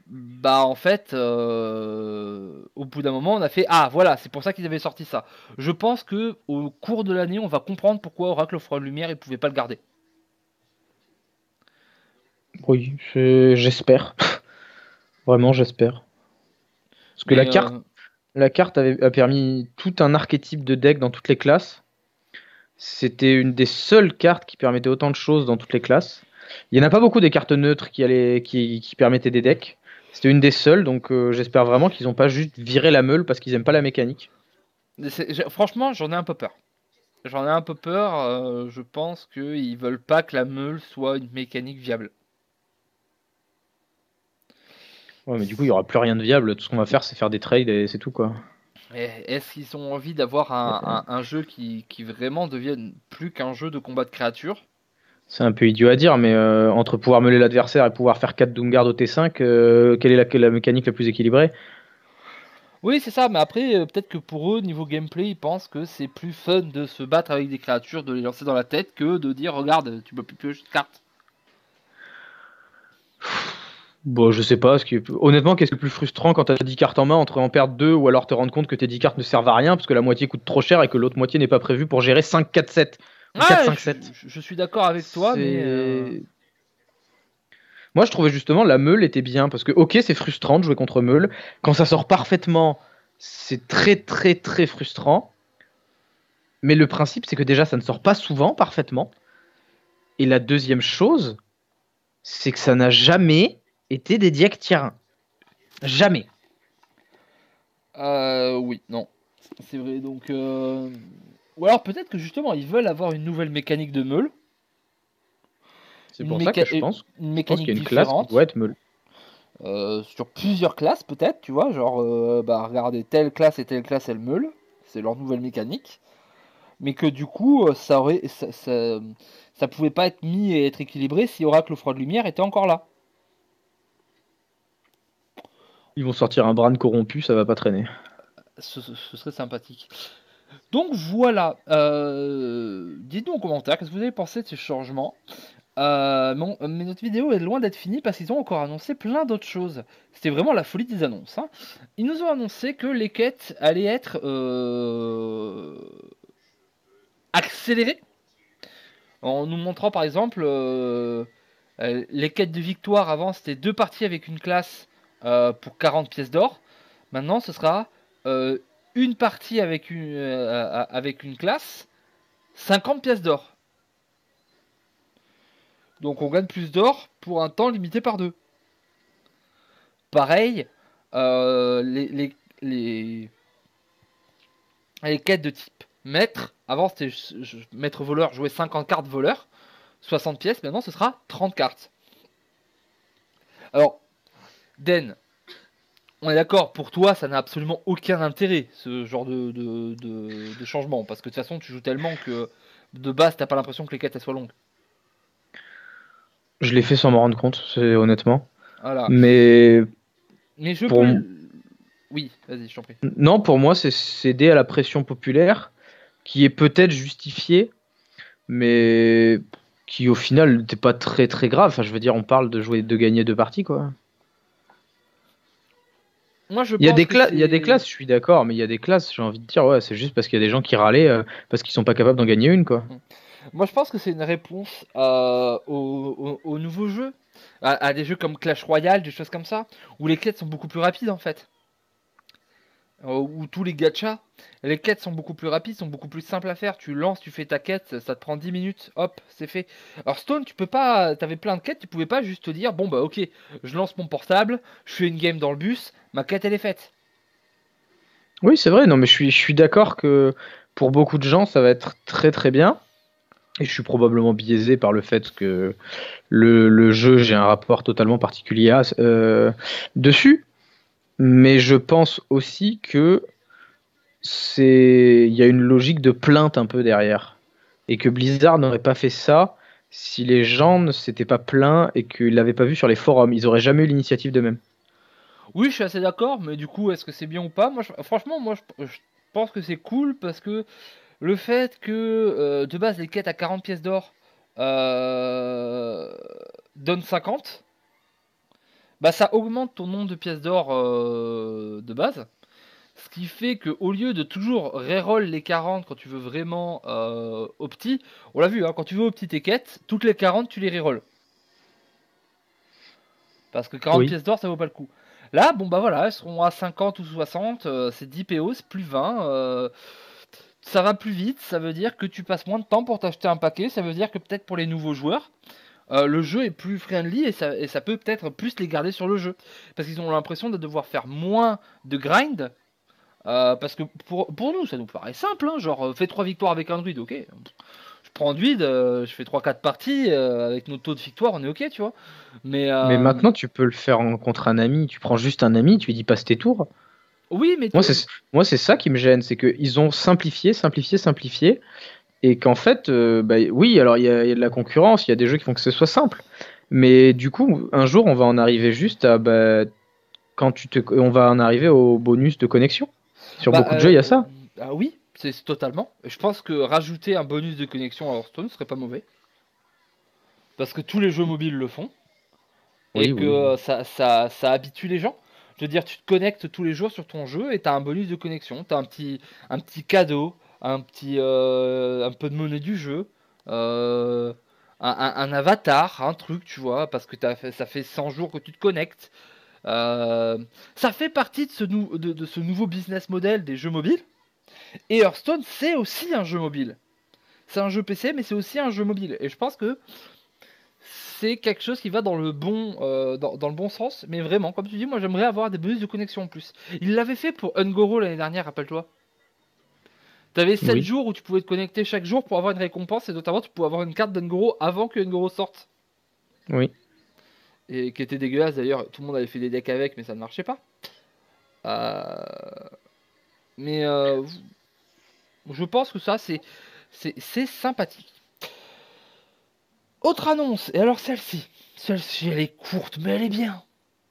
Bah en fait, au bout d'un moment, on a fait ah voilà, c'est pour ça qu'ils avaient sorti ça. Je pense que au cours de l'année, on va comprendre pourquoi Oracle Froid de Lumière, ils pouvaient pas le garder. Oui, j'espère. Vraiment, j'espère. Parce que Mais la carte a permis tout un archétype de deck dans toutes les classes. C'était une des seules cartes qui permettait autant de choses dans toutes les classes. Il n'y en a pas beaucoup des cartes neutres qui permettaient des decks. C'était une des seules, donc j'espère vraiment qu'ils n'ont pas juste viré la meule parce qu'ils aiment pas la mécanique. franchement, j'en ai un peu peur. J'en ai un peu peur. Je pense qu'ils veulent pas que la meule soit une mécanique viable. Ouais, mais du coup, il y aura plus rien de viable. Tout ce qu'on va faire, c'est faire des trades et c'est tout, quoi. Est-ce qu'ils ont envie d'avoir un jeu qui vraiment devienne plus qu'un jeu de combat de créatures? C'est un peu idiot à dire, mais entre pouvoir meuler l'adversaire et pouvoir faire 4 Doomguard au T5, quelle est la mécanique la plus équilibrée? Oui, c'est ça, mais après, peut-être que pour eux, niveau gameplay, ils pensent que c'est plus fun de se battre avec des créatures, de les lancer dans la tête, que de dire, regarde, tu peux plus piocher de cartes. Bon, je sais pas. Honnêtement, qu'est-ce qui est le plus frustrant quand t'as 10 cartes en main entre en perdre 2 ou alors te rendre compte que tes 10 cartes ne servent à rien parce que la moitié coûte trop cher et que l'autre moitié n'est pas prévue pour gérer 5, 4, 7 ou 4, Ouais, 5, 7. je suis d'accord avec toi, mais... C'est. Moi, je trouvais justement la meule était bien parce que, ok, c'est frustrant de jouer contre meule. Quand ça sort parfaitement, c'est très, très, très frustrant. Mais le principe, c'est que déjà, ça ne sort pas souvent parfaitement. Et la deuxième chose, c'est que ça n'a jamais été des decks tier 1. Jamais. Oui, non. C'est vrai, donc... Ou alors peut-être que justement, ils veulent avoir une nouvelle mécanique de meule. C'est pour ça que je Une pense mécanique qu'il y a une classe qui différente. doit être meule. Sur plusieurs classes peut-être, tu vois, genre, bah regardez, telle classe et telle classe, elle meule. C'est leur nouvelle mécanique. Mais que du coup, ça pouvait pas être mis et être équilibré si Oracle Froid de Lumière était encore là. Ils vont sortir un Bran corrompu, ça va pas traîner. Ce serait sympathique. Donc voilà, dites-nous en commentaire, qu'est-ce que vous avez pensé de ces changements. Mais notre vidéo est loin d'être finie parce qu'ils ont encore annoncé plein d'autres choses. C'était vraiment la folie des annonces, hein. Ils nous ont annoncé que les quêtes allaient être accélérées. En nous montrant par exemple les quêtes de victoire. Avant c'était 2 parties avec une classe pour 40 pièces d'or. Maintenant ce sera une partie avec une classe, 50 pièces d'or. Donc on gagne plus d'or pour un temps limité par 2. Pareil, les quêtes de type maître. Avant c'était maître voleur, jouer 50 cartes voleur, 60 pièces. Maintenant ce sera 30 cartes. Alors, Den, on est d'accord, pour toi ça n'a absolument aucun intérêt ce genre de changement. Parce que de toute façon tu joues tellement que de base t'as pas l'impression que les quêtes elles soient longues. Je l'ai fait sans m'en rendre compte, c'est honnêtement. Voilà. Mais Mais je pour peux. Oui, vas-y, je t'en prie. Non, pour moi, c'est céder à la pression populaire, qui est peut-être justifiée, mais qui au final n'était pas très très grave. Enfin, je veux dire, on parle de gagner 2 parties, quoi. Moi, je pense que Il y a des c'est. classes, je suis d'accord, mais il y a des classes, j'ai envie de dire, ouais, c'est juste parce qu'il y a des gens qui râlaient parce qu'ils sont pas capables d'en gagner une, quoi. Moi, je pense que c'est une réponse aux nouveaux jeux, à des jeux comme Clash Royale, des choses comme ça, où les quêtes sont beaucoup plus rapides en fait. Où tous les gachas, les quêtes sont beaucoup plus rapides, sont beaucoup plus simples à faire. Tu lances, tu fais ta quête, ça te prend 10 minutes, hop, c'est fait. Alors Stone, tu peux pas, t'avais plein de quêtes, tu pouvais pas juste te dire, bon bah ok, je lance mon portable, je fais une game dans le bus, ma quête elle est faite. Oui, c'est vrai, non, mais je suis d'accord que pour beaucoup de gens, ça va être très très bien. Et je suis probablement biaisé par le fait que le jeu, j'ai un rapport totalement particulier dessus. Mais je pense aussi que il y a une logique de plainte un peu derrière. Et que Blizzard n'aurait pas fait ça si les gens ne s'étaient pas plaints et qu'ils l'avaient pas vu sur les forums. Ils auraient jamais eu l'initiative d'eux-mêmes. Oui, je suis assez d'accord, mais du coup, est-ce que c'est bien ou pas? Moi, franchement, je pense que c'est cool parce que le fait que de base les quêtes à 40 pièces d'or euh, donnent 50, bah ça augmente ton nombre de pièces d'or de base. Ce qui fait que au lieu de toujours reroll les 40 quand tu veux vraiment opti, on l'a vu, hein, quand tu veux opti tes quêtes, toutes les 40 tu les reroll. Parce que 40 Oui. pièces d'or ça vaut pas le coup. Là, bon bah voilà, elles seront à 50 ou 60, c'est 10 PO, c'est plus 20. Ça va plus vite, ça veut dire que tu passes moins de temps pour t'acheter un paquet, ça veut dire que peut-être pour les nouveaux joueurs, le jeu est plus friendly et ça peut peut-être plus les garder sur le jeu. Parce qu'ils ont l'impression de devoir faire moins de grind. Parce que pour nous, ça nous paraît simple, hein, genre fais 3 victoires avec un druide, ok. Je prends un druide, je fais 3-4 parties, avec notre taux de victoire, on est ok, tu vois. Mais Mais maintenant, tu peux le faire contre un ami. Tu prends juste un ami, tu lui dis passe tes tours. oui, mais Moi, c'est ça qui me gêne, c'est qu'ils ont simplifié, simplifié, simplifié, et qu'en fait, bah, oui, alors il y a de la concurrence, il y a des jeux qui font que ce soit simple, mais du coup, un jour, on va en arriver juste à, bah, on va en arriver au bonus de connexion. Sur bah, beaucoup de jeux, il y a ça. ah oui, c'est totalement. Je pense que rajouter un bonus de connexion à Hearthstone serait pas mauvais. Parce que tous les jeux mobiles le font. Et Oui, que oui, oui. ça habitue les gens. Je veux dire, tu te connectes tous les jours sur ton jeu et tu as un bonus de connexion. Tu as un petit cadeau, un peu de monnaie du jeu, euh, un avatar, un truc, tu vois, parce que ça fait 100 jours que tu te connectes. Ça fait partie de ce nouveau business model des jeux mobiles. Et Hearthstone, c'est aussi un jeu mobile. C'est un jeu PC, mais c'est aussi un jeu mobile. Et je pense que c'est quelque chose qui va dans le bon, dans le bon sens, mais vraiment, comme tu dis, moi j'aimerais avoir des bonus de connexion en plus. Il l'avait fait pour Ungoro l'année dernière, rappelle-toi. T'avais 7 Oui. jours où tu pouvais te connecter chaque jour pour avoir une récompense, et notamment tu pouvais avoir une carte d'Ungoro avant que Ungoro sorte. Oui. Et qui était dégueulasse d'ailleurs, tout le monde avait fait des decks avec, mais ça ne marchait pas. Euh, Mais je pense que ça, c'est sympathique. Autre annonce, et alors celle-ci. Celle-ci, elle est courte, mais elle est bien.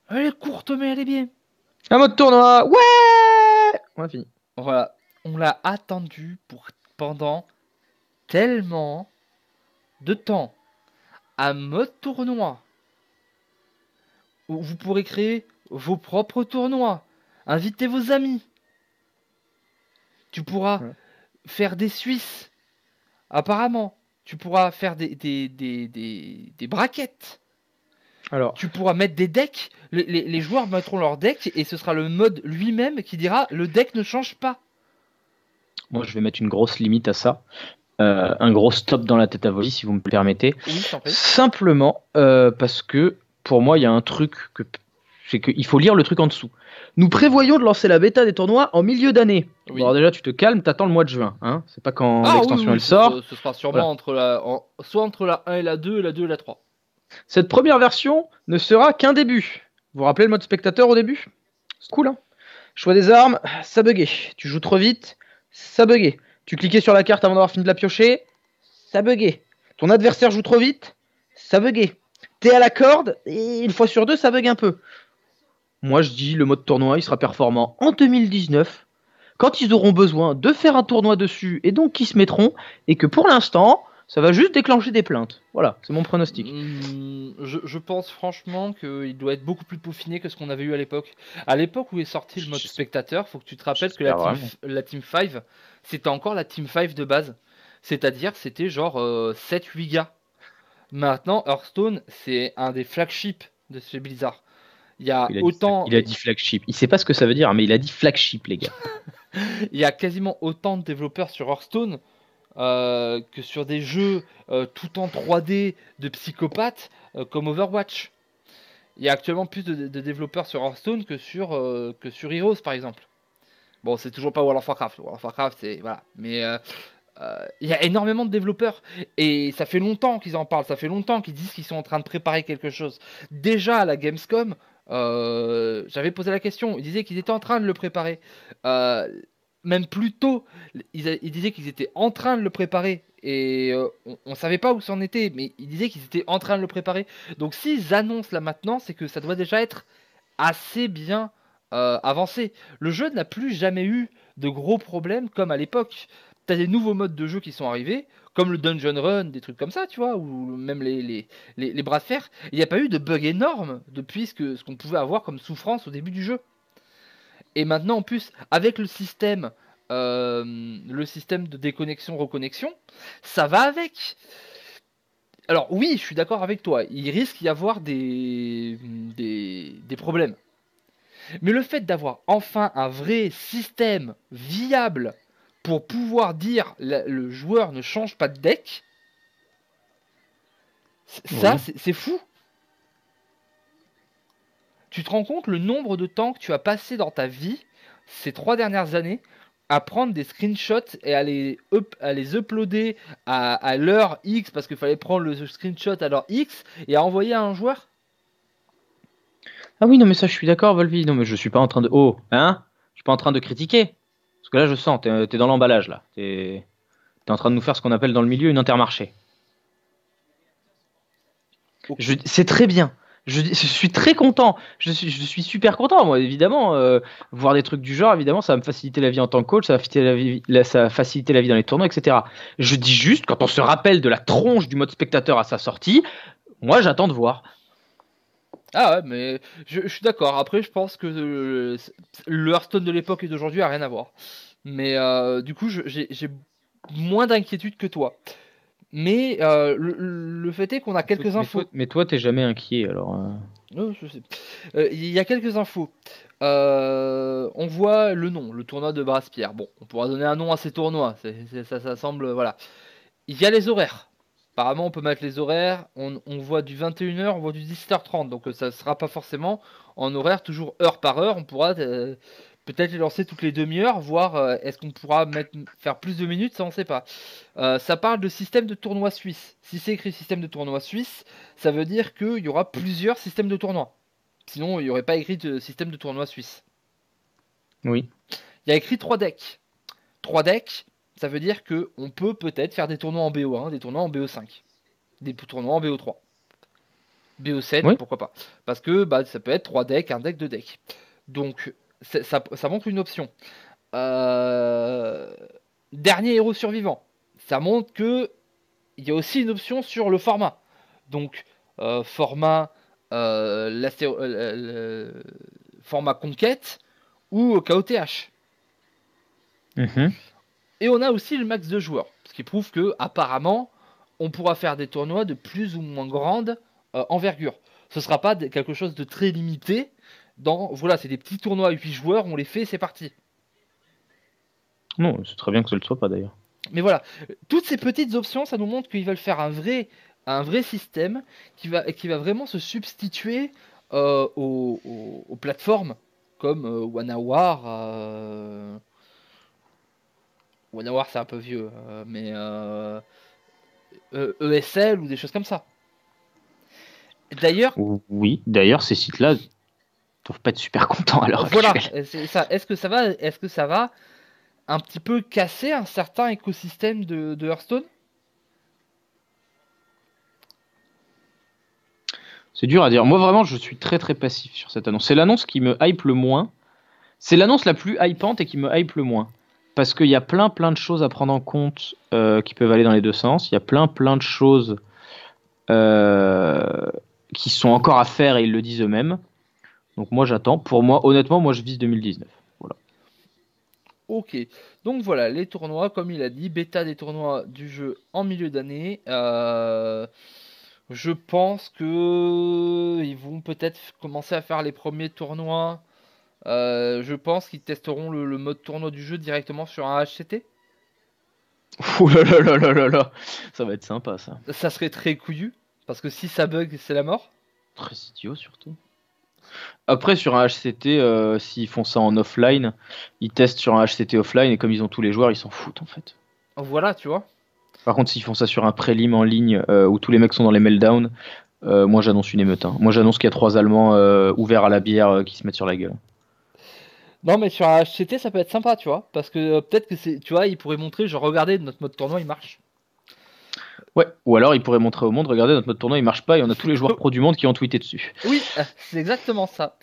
Elle est courte, mais elle est bien. Un mode tournoi, ouais. On a fini. Voilà, on l'a attendu pendant tellement de temps. Un mode tournoi où vous pourrez créer vos propres tournois, inviter vos amis. Tu pourras Ouais. faire des Suisses, apparemment. Tu pourras faire des brackets. Alors, Tu pourras mettre des decks. Les joueurs mettront leur deck et ce sera le mode lui-même qui dira le deck ne change pas. moi, je vais mettre une grosse limite à ça. Un gros stop dans la tête à voler, si vous me permettez. Oui, je t'en prie. Simplement parce que pour moi, il y a un truc c'est qu'il faut lire le truc en dessous. Nous prévoyons de lancer la bêta des tournois en milieu d'année. Oui. Bon, alors déjà, tu te calmes, t'attends le mois de juin. Hein, c'est pas quand Ah oui, l'extension oui, elle sort. ce sera sûrement Voilà. soit entre la 1 et la 2, et la 2 et la 3. Cette première version ne sera qu'un début. Vous vous rappelez le mode spectateur au début? C'est cool, hein. Choix des armes, ça buguait. Tu joues trop vite, ça buguait. Tu cliquais sur la carte avant d'avoir fini de la piocher, ça buguait. Ton adversaire joue trop vite, ça buguait. T'es à la corde, et une fois sur deux, ça bug un peu. Moi, je dis le mode tournoi, il sera performant en 2019, quand ils auront besoin de faire un tournoi dessus, et donc qu'ils se mettront, et que pour l'instant, ça va juste déclencher des plaintes. Voilà, c'est mon pronostic. Je pense franchement qu'il doit être beaucoup plus peaufiné que ce qu'on avait eu à l'époque. À l'époque où est sorti le mode spectateur, faut que tu te rappelles que J'espère vraiment. la Team 5, c'était encore la Team 5 de base. C'est-à-dire, c'était genre 7-8 gars. Maintenant, Hearthstone, c'est un des flagships de chez Blizzard. Il y a autant, Il a dit flagship. Il sait pas ce que ça veut dire, hein, mais il a dit flagship, les gars. il y a quasiment autant de développeurs sur Hearthstone que sur des jeux tout en 3D de psychopathes comme Overwatch. Il y a actuellement plus de développeurs sur Hearthstone que sur Heroes par exemple. Bon, c'est toujours pas World of Warcraft. World of Warcraft, c'est voilà. Mais il y a énormément de développeurs et ça fait longtemps qu'ils en parlent. Ça fait longtemps qu'ils disent qu'ils sont en train de préparer quelque chose. Déjà à la Gamescom, j'avais posé la question. Ils disaient qu'ils étaient en train de le préparer. Euh, Même plus tôt, ils disaient qu'ils étaient en train de le préparer. Et on savait pas où c'en était, mais ils disaient qu'ils étaient en train de le préparer. Donc s'ils annoncent là maintenant, c'est que ça doit déjà être assez bien avancé. Le jeu n'a plus jamais eu de gros problèmes comme à l'époque. T'as des nouveaux modes de jeu qui sont arrivés, comme le Dungeon Run, des trucs comme ça, tu vois, ou même les bras de fer. Il n'y a pas eu de bug énorme depuis ce qu'on pouvait avoir comme souffrance au début du jeu. Et maintenant, en plus, avec le système de déconnexion-reconnexion, ça va avec. Alors oui, je suis d'accord avec toi, il risque d'y avoir des problèmes. Mais le fait d'avoir enfin un vrai système viable pour pouvoir dire le joueur ne change pas de deck, ça Oui. c'est fou. Tu te rends compte le nombre de temps que tu as passé dans ta vie ces 3 dernières années à prendre des screenshots et à les uploader à l'heure X parce qu'il fallait prendre le screenshot à l'heure X et à envoyer à un joueur. Ah oui, non, mais ça, je suis d'accord, Volvi. Non, mais je suis pas en train de. Oh, hein? Je suis pas en train de critiquer. Parce que là, je sens, t'es dans l'emballage, là. T'es en train de nous faire ce qu'on appelle dans le milieu une intermarché. C'est très bien. Je suis très content. Je suis super content, moi, évidemment. Voir des trucs du genre, évidemment, ça va me faciliter la vie en tant que coach, ça va faciliter ça va faciliter la vie dans les tournois, etc. Je dis juste, quand on se rappelle de la tronche du mode spectateur à sa sortie, moi, j'attends de voir. Ah ouais, mais je suis d'accord. Après, je pense que le Hearthstone de l'époque et d'aujourd'hui a rien à voir. Mais du coup, j'ai moins d'inquiétude que toi. Mais le fait est qu'on a quelques infos. Mais toi, t'es jamais inquiet, alors. Oh, je sais. Il y a quelques infos. On voit le nom, le tournoi de Braspierre. Bon, on pourra donner un nom à ces tournois. Ça semble. Voilà. Il y a les horaires. Apparemment, on peut mettre les horaires. On voit du 21h, on voit du 17h30. Donc, ça ne sera pas forcément en horaire, toujours heure par heure. On pourra peut-être les lancer toutes les demi-heures, voir est-ce qu'on pourra faire plus de minutes, ça on ne sait pas. Ça parle de système de tournoi suisse. Si c'est écrit système de tournoi suisse, ça veut dire qu'il y aura plusieurs systèmes de tournoi. Sinon, il n'y aurait pas écrit de système de tournoi suisse. Oui. Il y a écrit 3 decks. 3 decks, ça veut dire qu'on peut peut-être faire des tournois en BO1, des tournois en BO5, des tournois en BO3. BO7, Oui. pourquoi pas. Parce que bah, ça peut être 3 decks, un deck, 2 decks. Donc, ça montre une option. Euh, Dernier héros survivant. Ça montre que il y a aussi une option sur le format. Donc, format, format conquête ou KOTH. Mhm. Et on a aussi le max de joueurs, ce qui prouve que apparemment, on pourra faire des tournois de plus ou moins grande envergure. Ce sera pas quelque chose de très limité. Voilà, c'est des petits tournois à 8 joueurs, on les fait, c'est parti. Non, c'est très bien que ce ne le soit pas, d'ailleurs. Mais voilà, toutes ces petites options, ça nous montre qu'ils veulent faire un vrai système qui va vraiment se substituer aux plateformes comme WannaWar. WannaWar, c'est un peu vieux, mais ESL ou des choses comme ça. D'ailleurs, Oui, d'ailleurs, ces sites-là doivent pas être super contents à l'heure voilà, actuelle. c'est ça. Est-ce que ça va un petit peu casser un certain écosystème de Hearthstone? C'est dur à dire. Moi, vraiment, je suis très très passif sur cette annonce. C'est l'annonce qui me hype le moins. C'est l'annonce la plus hypante et qui me hype le moins. Parce qu'il y a plein de choses à prendre en compte qui peuvent aller dans les deux sens. Il y a plein de choses euh, qui sont encore à faire et ils le disent eux-mêmes. Donc moi, j'attends. Pour moi, honnêtement, moi, je vise 2019. Voilà. Ok, donc voilà, les tournois, comme il a dit, bêta des tournois du jeu en milieu d'année. Je pense que ils vont peut-être commencer à faire les premiers tournois. Je pense qu'ils testeront le mode tournoi du jeu directement sur un HCT. Ouh là là là là là là. Ça va être sympa, ça. Ça serait très couillu, parce que si ça bug, c'est la mort. Très idiot, surtout. Après, sur un HCT, s'ils font ça en offline, ils testent sur un HCT offline et comme ils ont tous les joueurs, ils s'en foutent en fait. Voilà, tu vois. Par contre, s'ils font ça sur un prélim en ligne où tous les mecs sont dans les meltdowns, moi j'annonce une émeute, hein. Moi j'annonce qu'il y a 3 Allemands ouverts à la bière qui se mettent sur la gueule. Non, mais sur un HCT, ça peut être sympa, tu vois. Parce que peut-être que c'est. Tu vois, ils pourraient montrer, genre, regardez, notre mode tournoi, il marche. Ouais, ou alors ils pourraient montrer au monde, regardez, notre mode tournoi il marche pas et on a tous les joueurs pro du monde qui ont tweeté dessus. Oui, c'est exactement ça.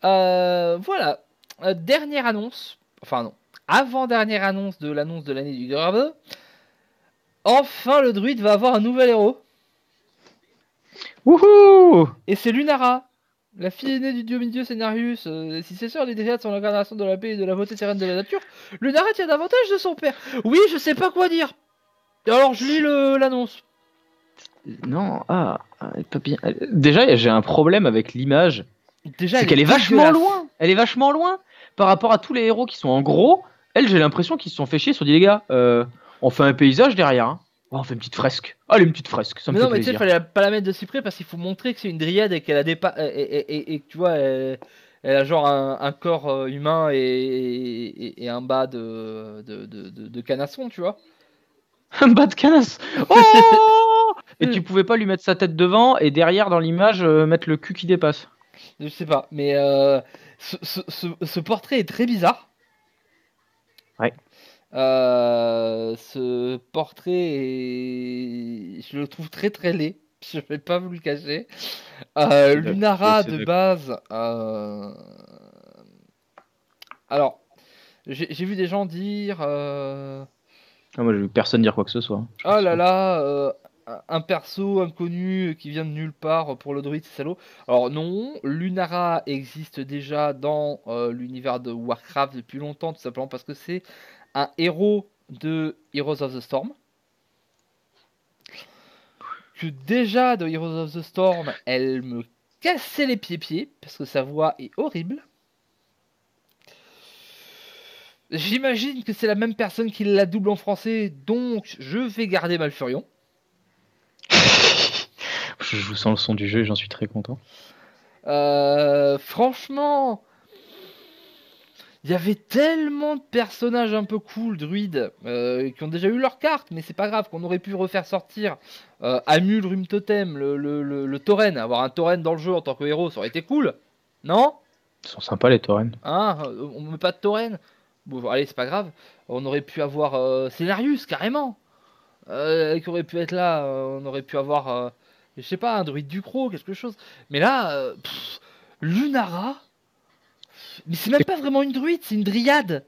Voilà. Dernière annonce. Enfin, non. Avant-dernière annonce de l'annonce de l'année du Grave. Enfin, le druide va avoir un nouvel héros. Wouhou! Et c'est Lunara. La fille aînée du dieu milieu Scénarius, si ses sœurs les dryades sont l'incarnation de la paix et de la beauté sereine de la nature, Lunara tient davantage de son père. Oui, je sais pas quoi dire. Alors je lis l'annonce. Non, pas bien. Déjà, j'ai un problème avec l'image. Déjà, C'est elle qu'elle est vachement dégueulasse. loin. Elle est vachement loin par rapport à tous les héros qui sont en gros. Elle, j'ai l'impression qu'ils se sont fait chier. Ils se sont dit, les gars, on fait un paysage derrière, hein. Oh, on fait une petite fresque. Allez, une petite fresque, ça me Mais fait non, mais tu sais, il plaisir. fallait pas la mettre de si près parce qu'il faut montrer que c'est une dryade et qu'elle a des et que tu vois, elle a genre un corps humain et un bas de canasson, tu vois. Un bas de canasse. Oh! Et tu pouvais pas lui mettre sa tête devant et derrière, dans l'image, mettre le cul qui dépasse. Je sais pas, mais ce portrait est très bizarre. Ouais. Ce portrait je le trouve très très laid. Je vais pas vous le cacher. Lunara de base. Alors, j'ai vu des gens dire. Ah, moi, j'ai vu personne dire quoi que ce soit. Oh là là, un perso inconnu qui vient de nulle part pour le druide, c'est salaud. Alors non, Lunara existe déjà dans l'univers de Warcraft depuis longtemps, tout simplement parce que c'est un héros de Heroes of the Storm. Que déjà de Heroes of the Storm, elle me cassait les pieds, parce que sa voix est horrible. J'imagine que c'est la même personne qui la double en français, donc je vais garder Malfurion. Je sens le son du jeu et j'en suis très content. Franchement, il y avait tellement de personnages un peu cool, druides, qui ont déjà eu leur carte, mais c'est pas grave, qu'on aurait pu refaire sortir Amul, Rum Totem, le Tauren, avoir un Tauren dans le jeu en tant que héros, ça aurait été cool, non? Ils sont sympas les taurennes. Hein, on met pas de Tauren? Bon, allez, c'est pas grave, on aurait pu avoir Scénarius, carrément, qui aurait pu être là, on aurait pu avoir, je sais pas, un druide du Croc, quelque chose, mais là, Lunara. Mais c'est même pas vraiment une druide, c'est une dryade.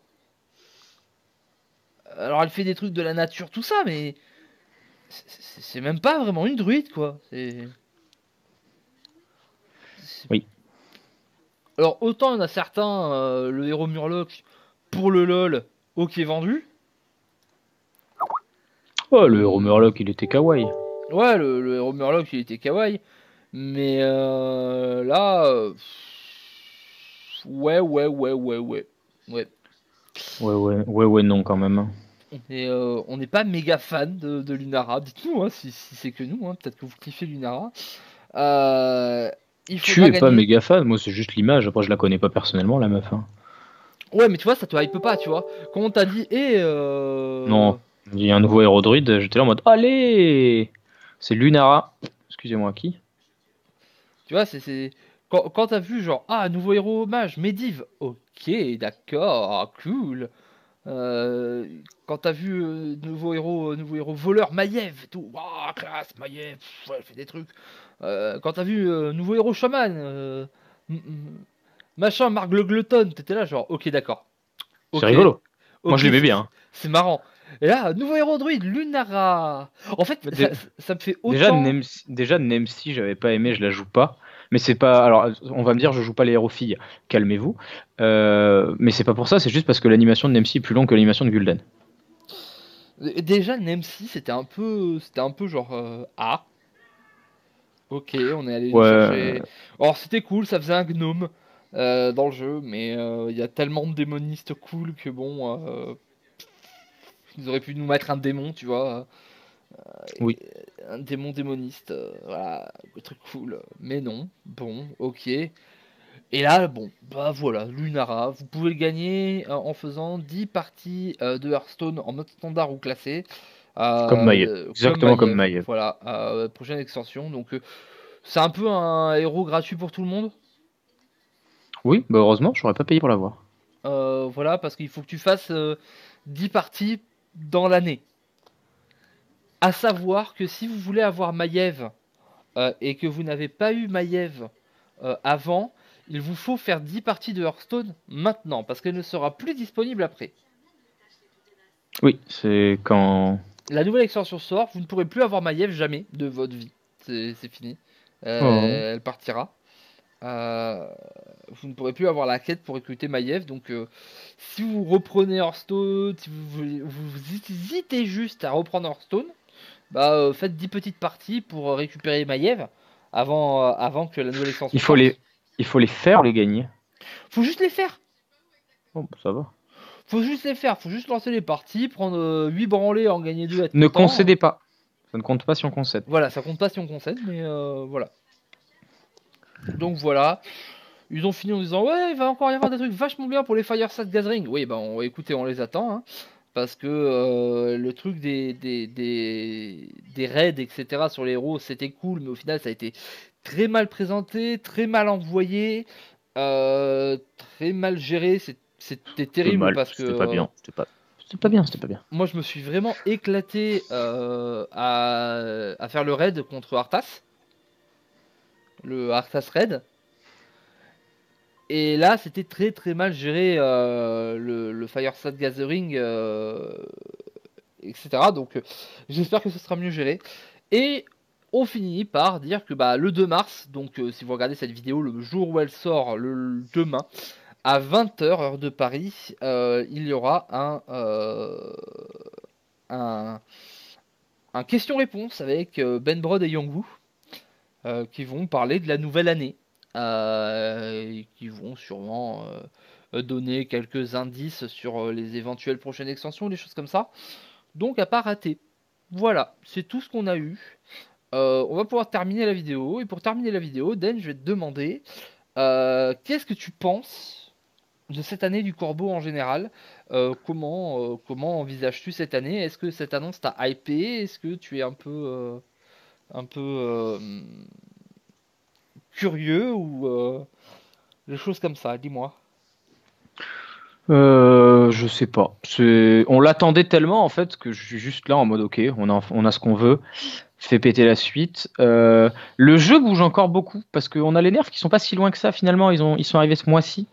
Alors elle fait des trucs de la nature, tout ça, mais c'est même pas vraiment une druide, quoi. Oui. Alors autant il y en a certains, le héros Murloc, pour le lol, ok vendu. Oh, le héros Murloc, il était kawaii. Ouais, le héros Murloc, il était kawaii. Mais là... ouais. Ouais. Ouais, non, quand même. On n'est pas méga fan de Lunara. Dites-nous hein, si c'est que nous. Hein. Peut-être que vous kiffez Lunara. Tu es pas méga fan, moi c'est juste l'image. Après, je la connais pas personnellement, la meuf. Hein. Ouais, mais tu vois, ça te hype pas, tu vois. Quand on t'a dit, Non, il y a un nouveau héros druide, j'étais là en mode allez! C'est Lunara. Excusez-moi, qui? Tu vois, c'est. Quand t'as vu, genre, nouveau héros mage, Medivh. Ok, d'accord, cool. Euh, Quand t'as vu nouveau héros voleur Maiev, et tout, waouh, classe, Maiev, pff, ouais, elle fait des trucs. Quand t'as vu nouveau héros chaman, machin, Marc le Glutton, t'étais là, genre, ok, d'accord, C'est ok, rigolo. Moi, ok, je l'aimais bien, hein. c'est marrant. Et là, nouveau héros druide, Lunara. En fait, Mais ça me fait déjà, autant. Nemsy, j'avais pas aimé, je la joue pas. Mais c'est pas. Alors, on va me dire, je joue pas les héros filles. Calmez-vous. Mais c'est pas pour ça, c'est juste parce que l'animation de Nemsy est plus longue que l'animation de Gul'dan. Déjà, Nemsy, c'était un peu genre, ah, ok, on est allé nous chercher. Ouais. Alors, c'était cool, ça faisait un gnome dans le jeu, mais il y a tellement de démonistes cool que bon, ils auraient pu nous mettre un démon, tu vois. Oui. Un démon démoniste, voilà, le truc cool. Mais non, bon, ok. Et là, bon, bah voilà, Lunara, vous pouvez le gagner en faisant 10 parties de Hearthstone en mode standard ou classé, Comme Maiev. comme Exactement comme Maiev. Maiev. Voilà, prochaine extension. Donc, c'est un peu un héros gratuit pour tout le monde. Oui, bah heureusement, j'aurais pas payé pour l'avoir. Voilà, parce qu'il faut que tu fasses 10 parties dans l'année. À savoir que si vous voulez avoir Maiev et que vous n'avez pas eu Maiev avant, il vous faut faire 10 parties de Hearthstone maintenant, parce qu'elle ne sera plus disponible après. Oui, c'est quand. La nouvelle extension sort, vous ne pourrez plus avoir Maiev jamais de votre vie. C'est fini. Oh. Elle partira. Euh, vous ne pourrez plus avoir la quête pour recruter Maiev. Donc, si vous reprenez Hearthstone, si vous hésitez juste à reprendre Hearthstone, bah, faites 10 petites parties pour récupérer Maiev avant que la nouvelle extension Il faut sorte. les, il faut les faire, les gagner. Faut juste les faire. Bon, bah, ça va. Faut juste les faire. Faut juste lancer les parties, prendre 8 branlées, en gagner 2, être Ne content. concédez pas. Ça ne compte pas si on concède. Voilà, ça compte pas si on concède, mais voilà. Donc voilà. Ils ont fini en disant ouais, il va encore y avoir des trucs vachement bien pour les Fireside Gathering. Oui, bah écoutez, on les attend, hein, parce que le truc des raids, etc. sur les héros, c'était cool, mais au final, ça a été très mal présenté, très mal envoyé, très mal géré. C'était C'était terrible mal. parce que C'était pas bien. C'était pas bien. C'était pas bien. moi, je me suis vraiment éclaté à faire le raid contre Arthas, le Arthas raid. Et là, c'était très très mal géré le Fireside Gathering, etc. Donc, j'espère que ce sera mieux géré. Et on finit par dire que bah, le 2 mars, donc si vous regardez cette vidéo, le jour où elle sort, le demain, à 20 h heure de Paris, il y aura un, un question-réponse avec Ben Brod et Yongwu qui vont parler de la nouvelle année. Et qui vont sûrement donner quelques indices sur les éventuelles prochaines extensions, des choses comme ça. Donc à pas rater. Voilà, c'est tout ce qu'on a eu. On va pouvoir terminer la vidéo. Et pour terminer la vidéo, Dan, je vais te demander qu'est-ce que tu penses de cette année du Corbeau en général. Comment envisages-tu cette année? Est-ce que cette annonce t'a hypé? Est-ce que tu es un peu curieux ou des choses comme ça? Dis-moi. Je sais pas. On l'attendait tellement en fait que je suis juste là en mode ok, on a ce qu'on veut. Fait péter la suite. Le jeu bouge encore beaucoup parce qu'on a les nerfs qui sont pas si loin que ça finalement. Ils sont arrivés ce mois-ci.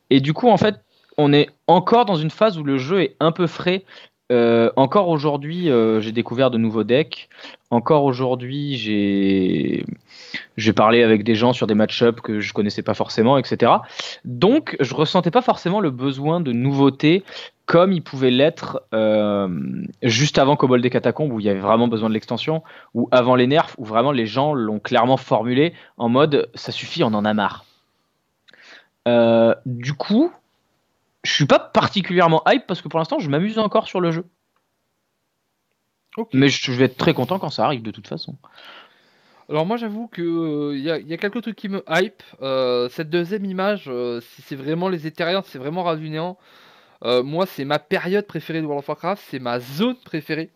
Et du coup, en fait, on est encore dans une phase où le jeu est un peu frais. Encore aujourd'hui, j'ai découvert de nouveaux decks. Encore aujourd'hui, j'ai parlé avec des gens sur des match-ups que je connaissais pas forcément, etc. Donc, je ressentais pas forcément le besoin de nouveautés comme il pouvait l'être juste avant Cobalt des Catacombes où il y avait vraiment besoin de l'extension, ou avant les nerfs où vraiment les gens l'ont clairement formulé en mode ça suffit, on en a marre. Du coup, je suis pas particulièrement hype parce que pour l'instant, je m'amuse encore sur le jeu. Ok. Mais je vais être très content quand ça arrive de toute façon. Alors moi j'avoue que y a quelques trucs qui me hype. Cette deuxième image, si c'est vraiment les Ethereans, c'est vraiment Radunéant. Moi c'est ma période préférée de World of Warcraft, c'est ma zone préférée,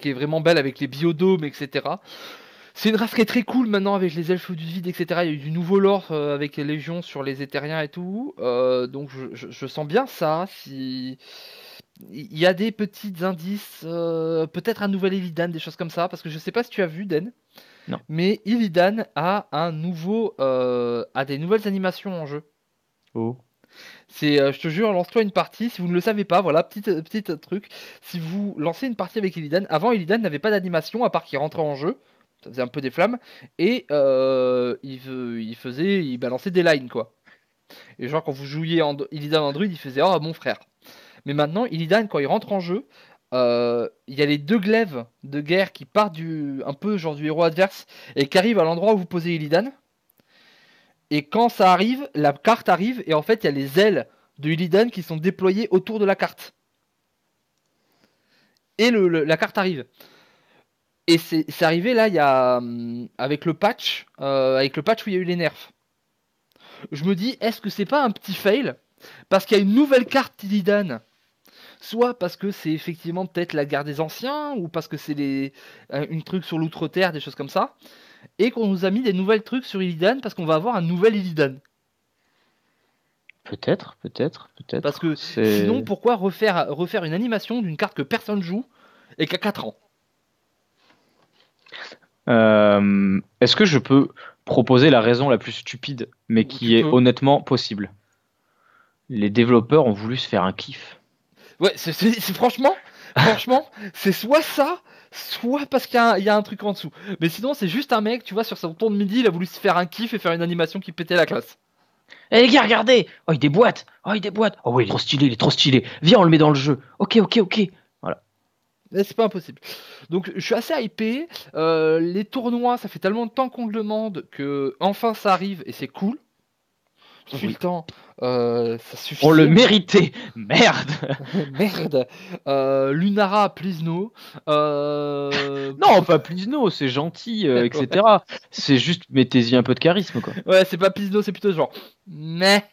qui est vraiment belle avec les biodomes, etc. C'est une race qui est très cool maintenant avec les elfes du vide, etc. Il y a eu du nouveau lore avec les légions sur les éthériens et tout. Donc je sens bien ça. Si... Il y a des petits indices, peut-être un nouvel Illidan, des choses comme ça. Parce que je sais pas si tu as vu, Den. Non. Mais Illidan a a des nouvelles animations en jeu. Oh. Je te jure, lance-toi une partie. Si vous ne le savez pas, voilà, petit truc. Si vous lancez une partie avec Illidan, avant Illidan n'avait pas d'animation à part qu'il rentrait en jeu. Ça faisait un peu des flammes. Et il balançait des lines, quoi. Et genre, quand vous jouiez Illidan en druide, il faisait oh mon frère. Mais maintenant, Illidan, quand il rentre en jeu, il y a les 2 glaives de guerre qui partent un peu genre du héros adverse et qui arrivent à l'endroit où vous posez Illidan. Et quand ça arrive, la carte arrive et en fait, il y a les ailes de Illidan qui sont déployées autour de la carte. Et la carte arrive. Et c'est arrivé là, il y a avec le patch où il y a eu les nerfs. Je me dis, est-ce que c'est pas un petit fail parce qu'il y a une nouvelle carte Illidan, soit parce que c'est effectivement peut-être la guerre des anciens, ou parce que c'est une truc sur l'outre-terre, des choses comme ça, et qu'on nous a mis des nouvelles trucs sur Illidan parce qu'on va avoir un nouvel Illidan. Peut-être. Parce que sinon, pourquoi refaire une animation d'une carte que personne joue et qui a 4 ans? Est-ce que je peux proposer la raison la plus stupide, mais qui est honnêtement possible? Les développeurs ont voulu se faire un kiff. Ouais, c'est franchement, c'est soit ça, soit parce qu'il y a un truc en dessous. Mais sinon, c'est juste un mec, tu vois, sur son ton de midi, il a voulu se faire un kiff et faire une animation qui pétait la classe. Eh les gars, regardez! Oh, il déboîte! Oh, ouais, il est trop stylé! Viens, on le met dans le jeu! Ok. Voilà. Mais c'est pas impossible. Donc, je suis assez hypé. Les tournois, ça fait tellement de temps qu'on le demande que enfin ça arrive et c'est cool. Depuis le temps, ça suffit. On le méritait! Merde! Merde! Lunara, please no. Non, pas please no, c'est gentil, etc. C'est juste, mettez-y un peu de charisme, quoi. Ouais, c'est pas please no, c'est plutôt genre. Mais.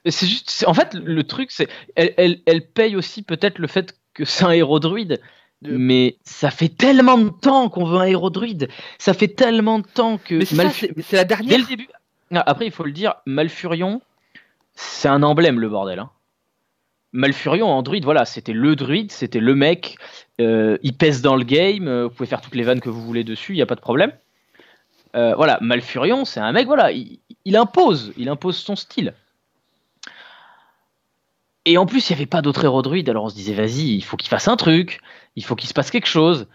C'est juste. En fait, le truc, c'est. Elle paye aussi peut-être le fait que c'est un héros druide. Mais ça fait tellement de temps qu'on veut un héros druide. Ça fait tellement de temps que. Mais c'est la dernière. Dès le début. Après, il faut le dire, Malfurion, c'est un emblème, le bordel. Hein. Malfurion en druide, voilà, c'était le druide, c'était le mec. Il pèse dans le game. Vous pouvez faire toutes les vannes que vous voulez dessus, il n'y a pas de problème. Voilà, Malfurion, c'est un mec, voilà, il impose son style. Et en plus, il n'y avait pas d'autres héros druides, alors on se disait, vas-y, il faut qu'il fasse un truc, il faut qu'il se passe quelque chose.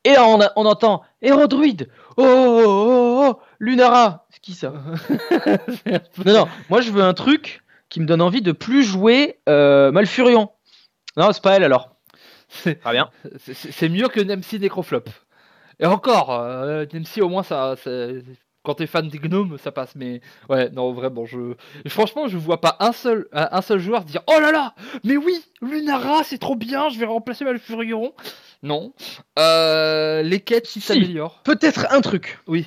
Et là, on entend héros druide. Oh, Lunara. C'est qui ça? Non, moi je veux un truc qui me donne envie de plus jouer Malfurion. Non, c'est pas elle alors. Très bien. C'est mieux que Nemsy Necroflop. Et encore, Nemsy au moins ça quand t'es fan des gnomes, ça passe. Mais ouais, non, vraiment, franchement, je vois pas un seul joueur dire oh là là, mais oui, Lunara, c'est trop bien, je vais remplacer Malfurion. Non. Les quêtes qui s'améliorent. Peut-être un truc. Oui.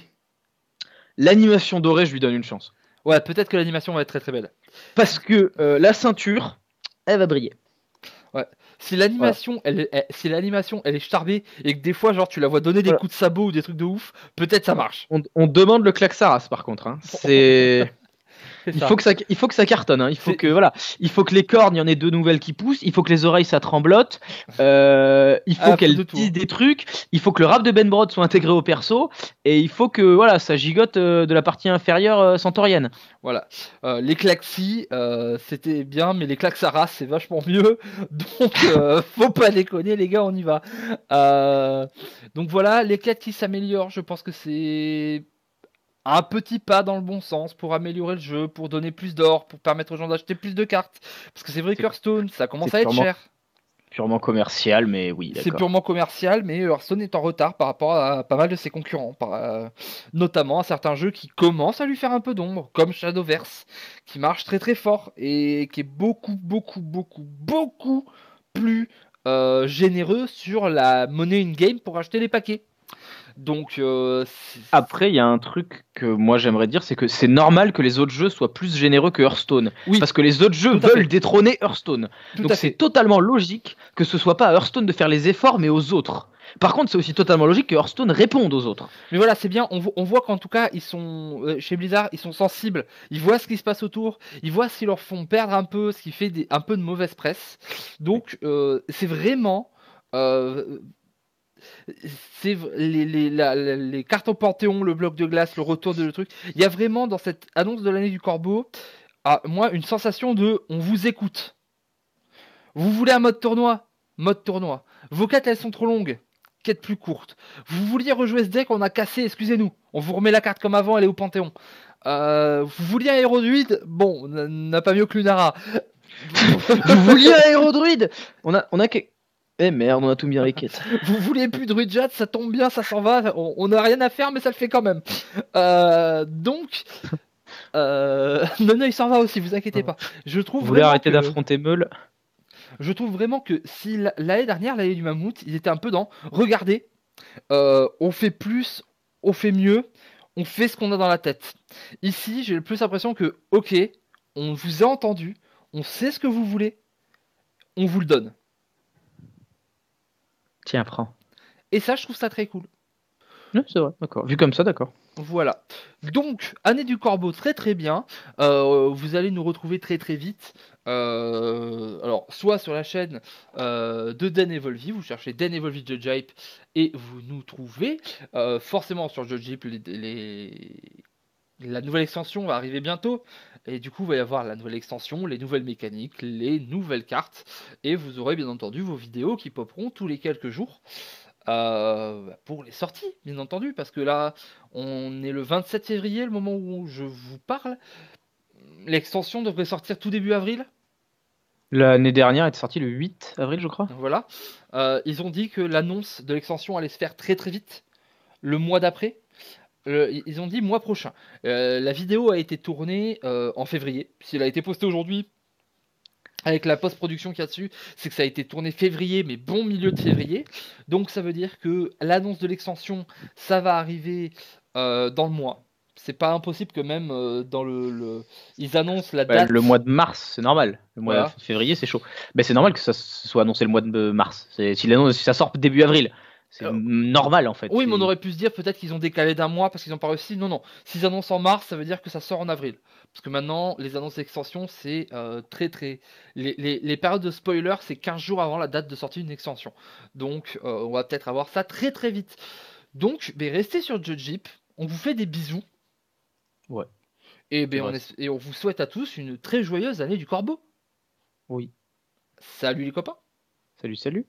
L'animation dorée, je lui donne une chance. Ouais, peut-être que l'animation va être très très belle. Parce que la ceinture, elle va briller. Ouais. Si l'animation, elle est starbée et que des fois, genre, tu la vois donner des coups de sabot ou des trucs de ouf, peut-être ça marche. On demande le Klaxaras par contre. Hein. C'est. Il faut que ça cartonne. Hein. Il faut que les cornes, il y en ait 2 nouvelles qui poussent. Il faut que les oreilles, ça tremblote. Il faut qu'elles disent des trucs. Il faut que le rap de Ben Brod soit intégré au perso. Et il faut que voilà, ça gigote de la partie inférieure centaurienne. Voilà. Les Klaxi, c'était bien, mais les Klaxaras, c'est vachement mieux. Donc, faut pas déconner, les gars, on y va. Donc voilà, les quêtes qui s'améliorent, je pense que c'est un petit pas dans le bon sens pour améliorer le jeu, pour donner plus d'or, pour permettre aux gens d'acheter plus de cartes. Parce que c'est vrai qu'Hearthstone, ça commence à être cher. Purement commercial, mais oui, d'accord. C'est purement commercial, mais Hearthstone est en retard par rapport à pas mal de ses concurrents. Notamment à certains jeux qui commencent à lui faire un peu d'ombre, comme Shadowverse, qui marche très très fort et qui est beaucoup plus généreux sur la monnaie in-game pour acheter les paquets. Donc après, il y a un truc que moi j'aimerais dire, c'est que c'est normal que les autres jeux soient plus généreux que Hearthstone, parce que les autres jeux veulent détrôner Hearthstone. Donc c'est totalement logique que ce soit pas à Hearthstone de faire les efforts, mais aux autres. Par contre, c'est aussi totalement logique que Hearthstone réponde aux autres. Mais voilà, c'est bien, on voit qu'en tout cas, ils sont chez Blizzard, ils sont sensibles, ils voient ce qui se passe autour, ils voient ce qui leur font perdre un peu, ce qui fait un peu de mauvaise presse. Donc, c'est vraiment... euh, les cartes au Panthéon, le bloc de glace, le retour de le truc. Il y a vraiment dans cette annonce de l'année du Corbeau, moi, une sensation de on vous écoute. Vous voulez un mode tournoi? Mode tournoi. Vos quêtes, elles sont trop longues. Quête plus courte. Vous vouliez rejouer ce deck, on a cassé, excusez-nous. On vous remet la carte comme avant, elle est au Panthéon. Vous vouliez un héros druide? Bon, on n'a pas mieux que Lunara. Vous vouliez un héros druide? On a que... Eh merde, on a tout mis dans les quêtes. Vous vouliez plus de Druidjat, ça tombe bien, ça s'en va. On n'a rien à faire, mais ça le fait quand même. Donc, non, il s'en va aussi, vous inquiétez pas. Je trouve Vous voulez vraiment arrêter que- d'affronter Meul? Je trouve vraiment que si l'année dernière, l'année du mammouth, ils étaient un peu dans regardez, on fait plus, on fait mieux, on fait ce qu'on a dans la tête. Ici, j'ai le plus l'impression que, ok, on vous a entendu, on sait ce que vous voulez, on vous le donne. Tiens, prends. Et ça, je trouve ça très cool. Ouais, c'est vrai, d'accord. Vu comme ça, d'accord. Voilà. Donc, année du Corbeau, très très bien. Vous allez nous retrouver très très vite. Alors, soit sur la chaîne de Dan Evolvi, vous cherchez Dan Evolvi Judge Hype et vous nous trouvez. Forcément, sur Judge Hype, la nouvelle extension va arriver bientôt. Et du coup, il va y avoir la nouvelle extension, les nouvelles mécaniques, les nouvelles cartes. Et vous aurez bien entendu vos vidéos qui popperont tous les quelques jours. Pour les sorties, bien entendu, parce que là, on est le 27 février, le moment où je vous parle. L'extension devrait sortir tout début avril. L'année dernière, elle est sortie le 8 avril, je crois. Voilà. Ils ont dit que l'annonce de l'extension allait se faire très très vite, le mois d'après. Ils ont dit mois prochain. La vidéo a été tournée en février. Si elle a été postée aujourd'hui, avec la post-production qu'il y a dessus, c'est que ça a été tourné février, mais bon milieu de février. Donc ça veut dire que l'annonce de l'extension, ça va arriver dans le mois. C'est pas impossible que même dans ils annoncent la date. Le mois de mars, c'est normal. Le mois Voilà. de février, c'est chaud. C'est normal que ça soit annoncé le mois de mars. Si ça sort début avril, c'est normal en fait. Oui, mais on aurait pu se dire peut-être qu'ils ont décalé d'un mois parce qu'ils n'ont pas réussi. Non, non. S'ils annoncent en mars, ça veut dire que ça sort en avril. Parce que maintenant, les annonces d'extension, c'est très très. Les périodes de spoiler, c'est 15 jours avant la date de sortie d'une extension. Donc, on va peut-être avoir ça très très vite. Donc, restez sur Judge. On vous fait des bisous. Ouais. Et on vous souhaite à tous une très joyeuse année du Corbeau. Oui. Salut les copains. Salut, salut.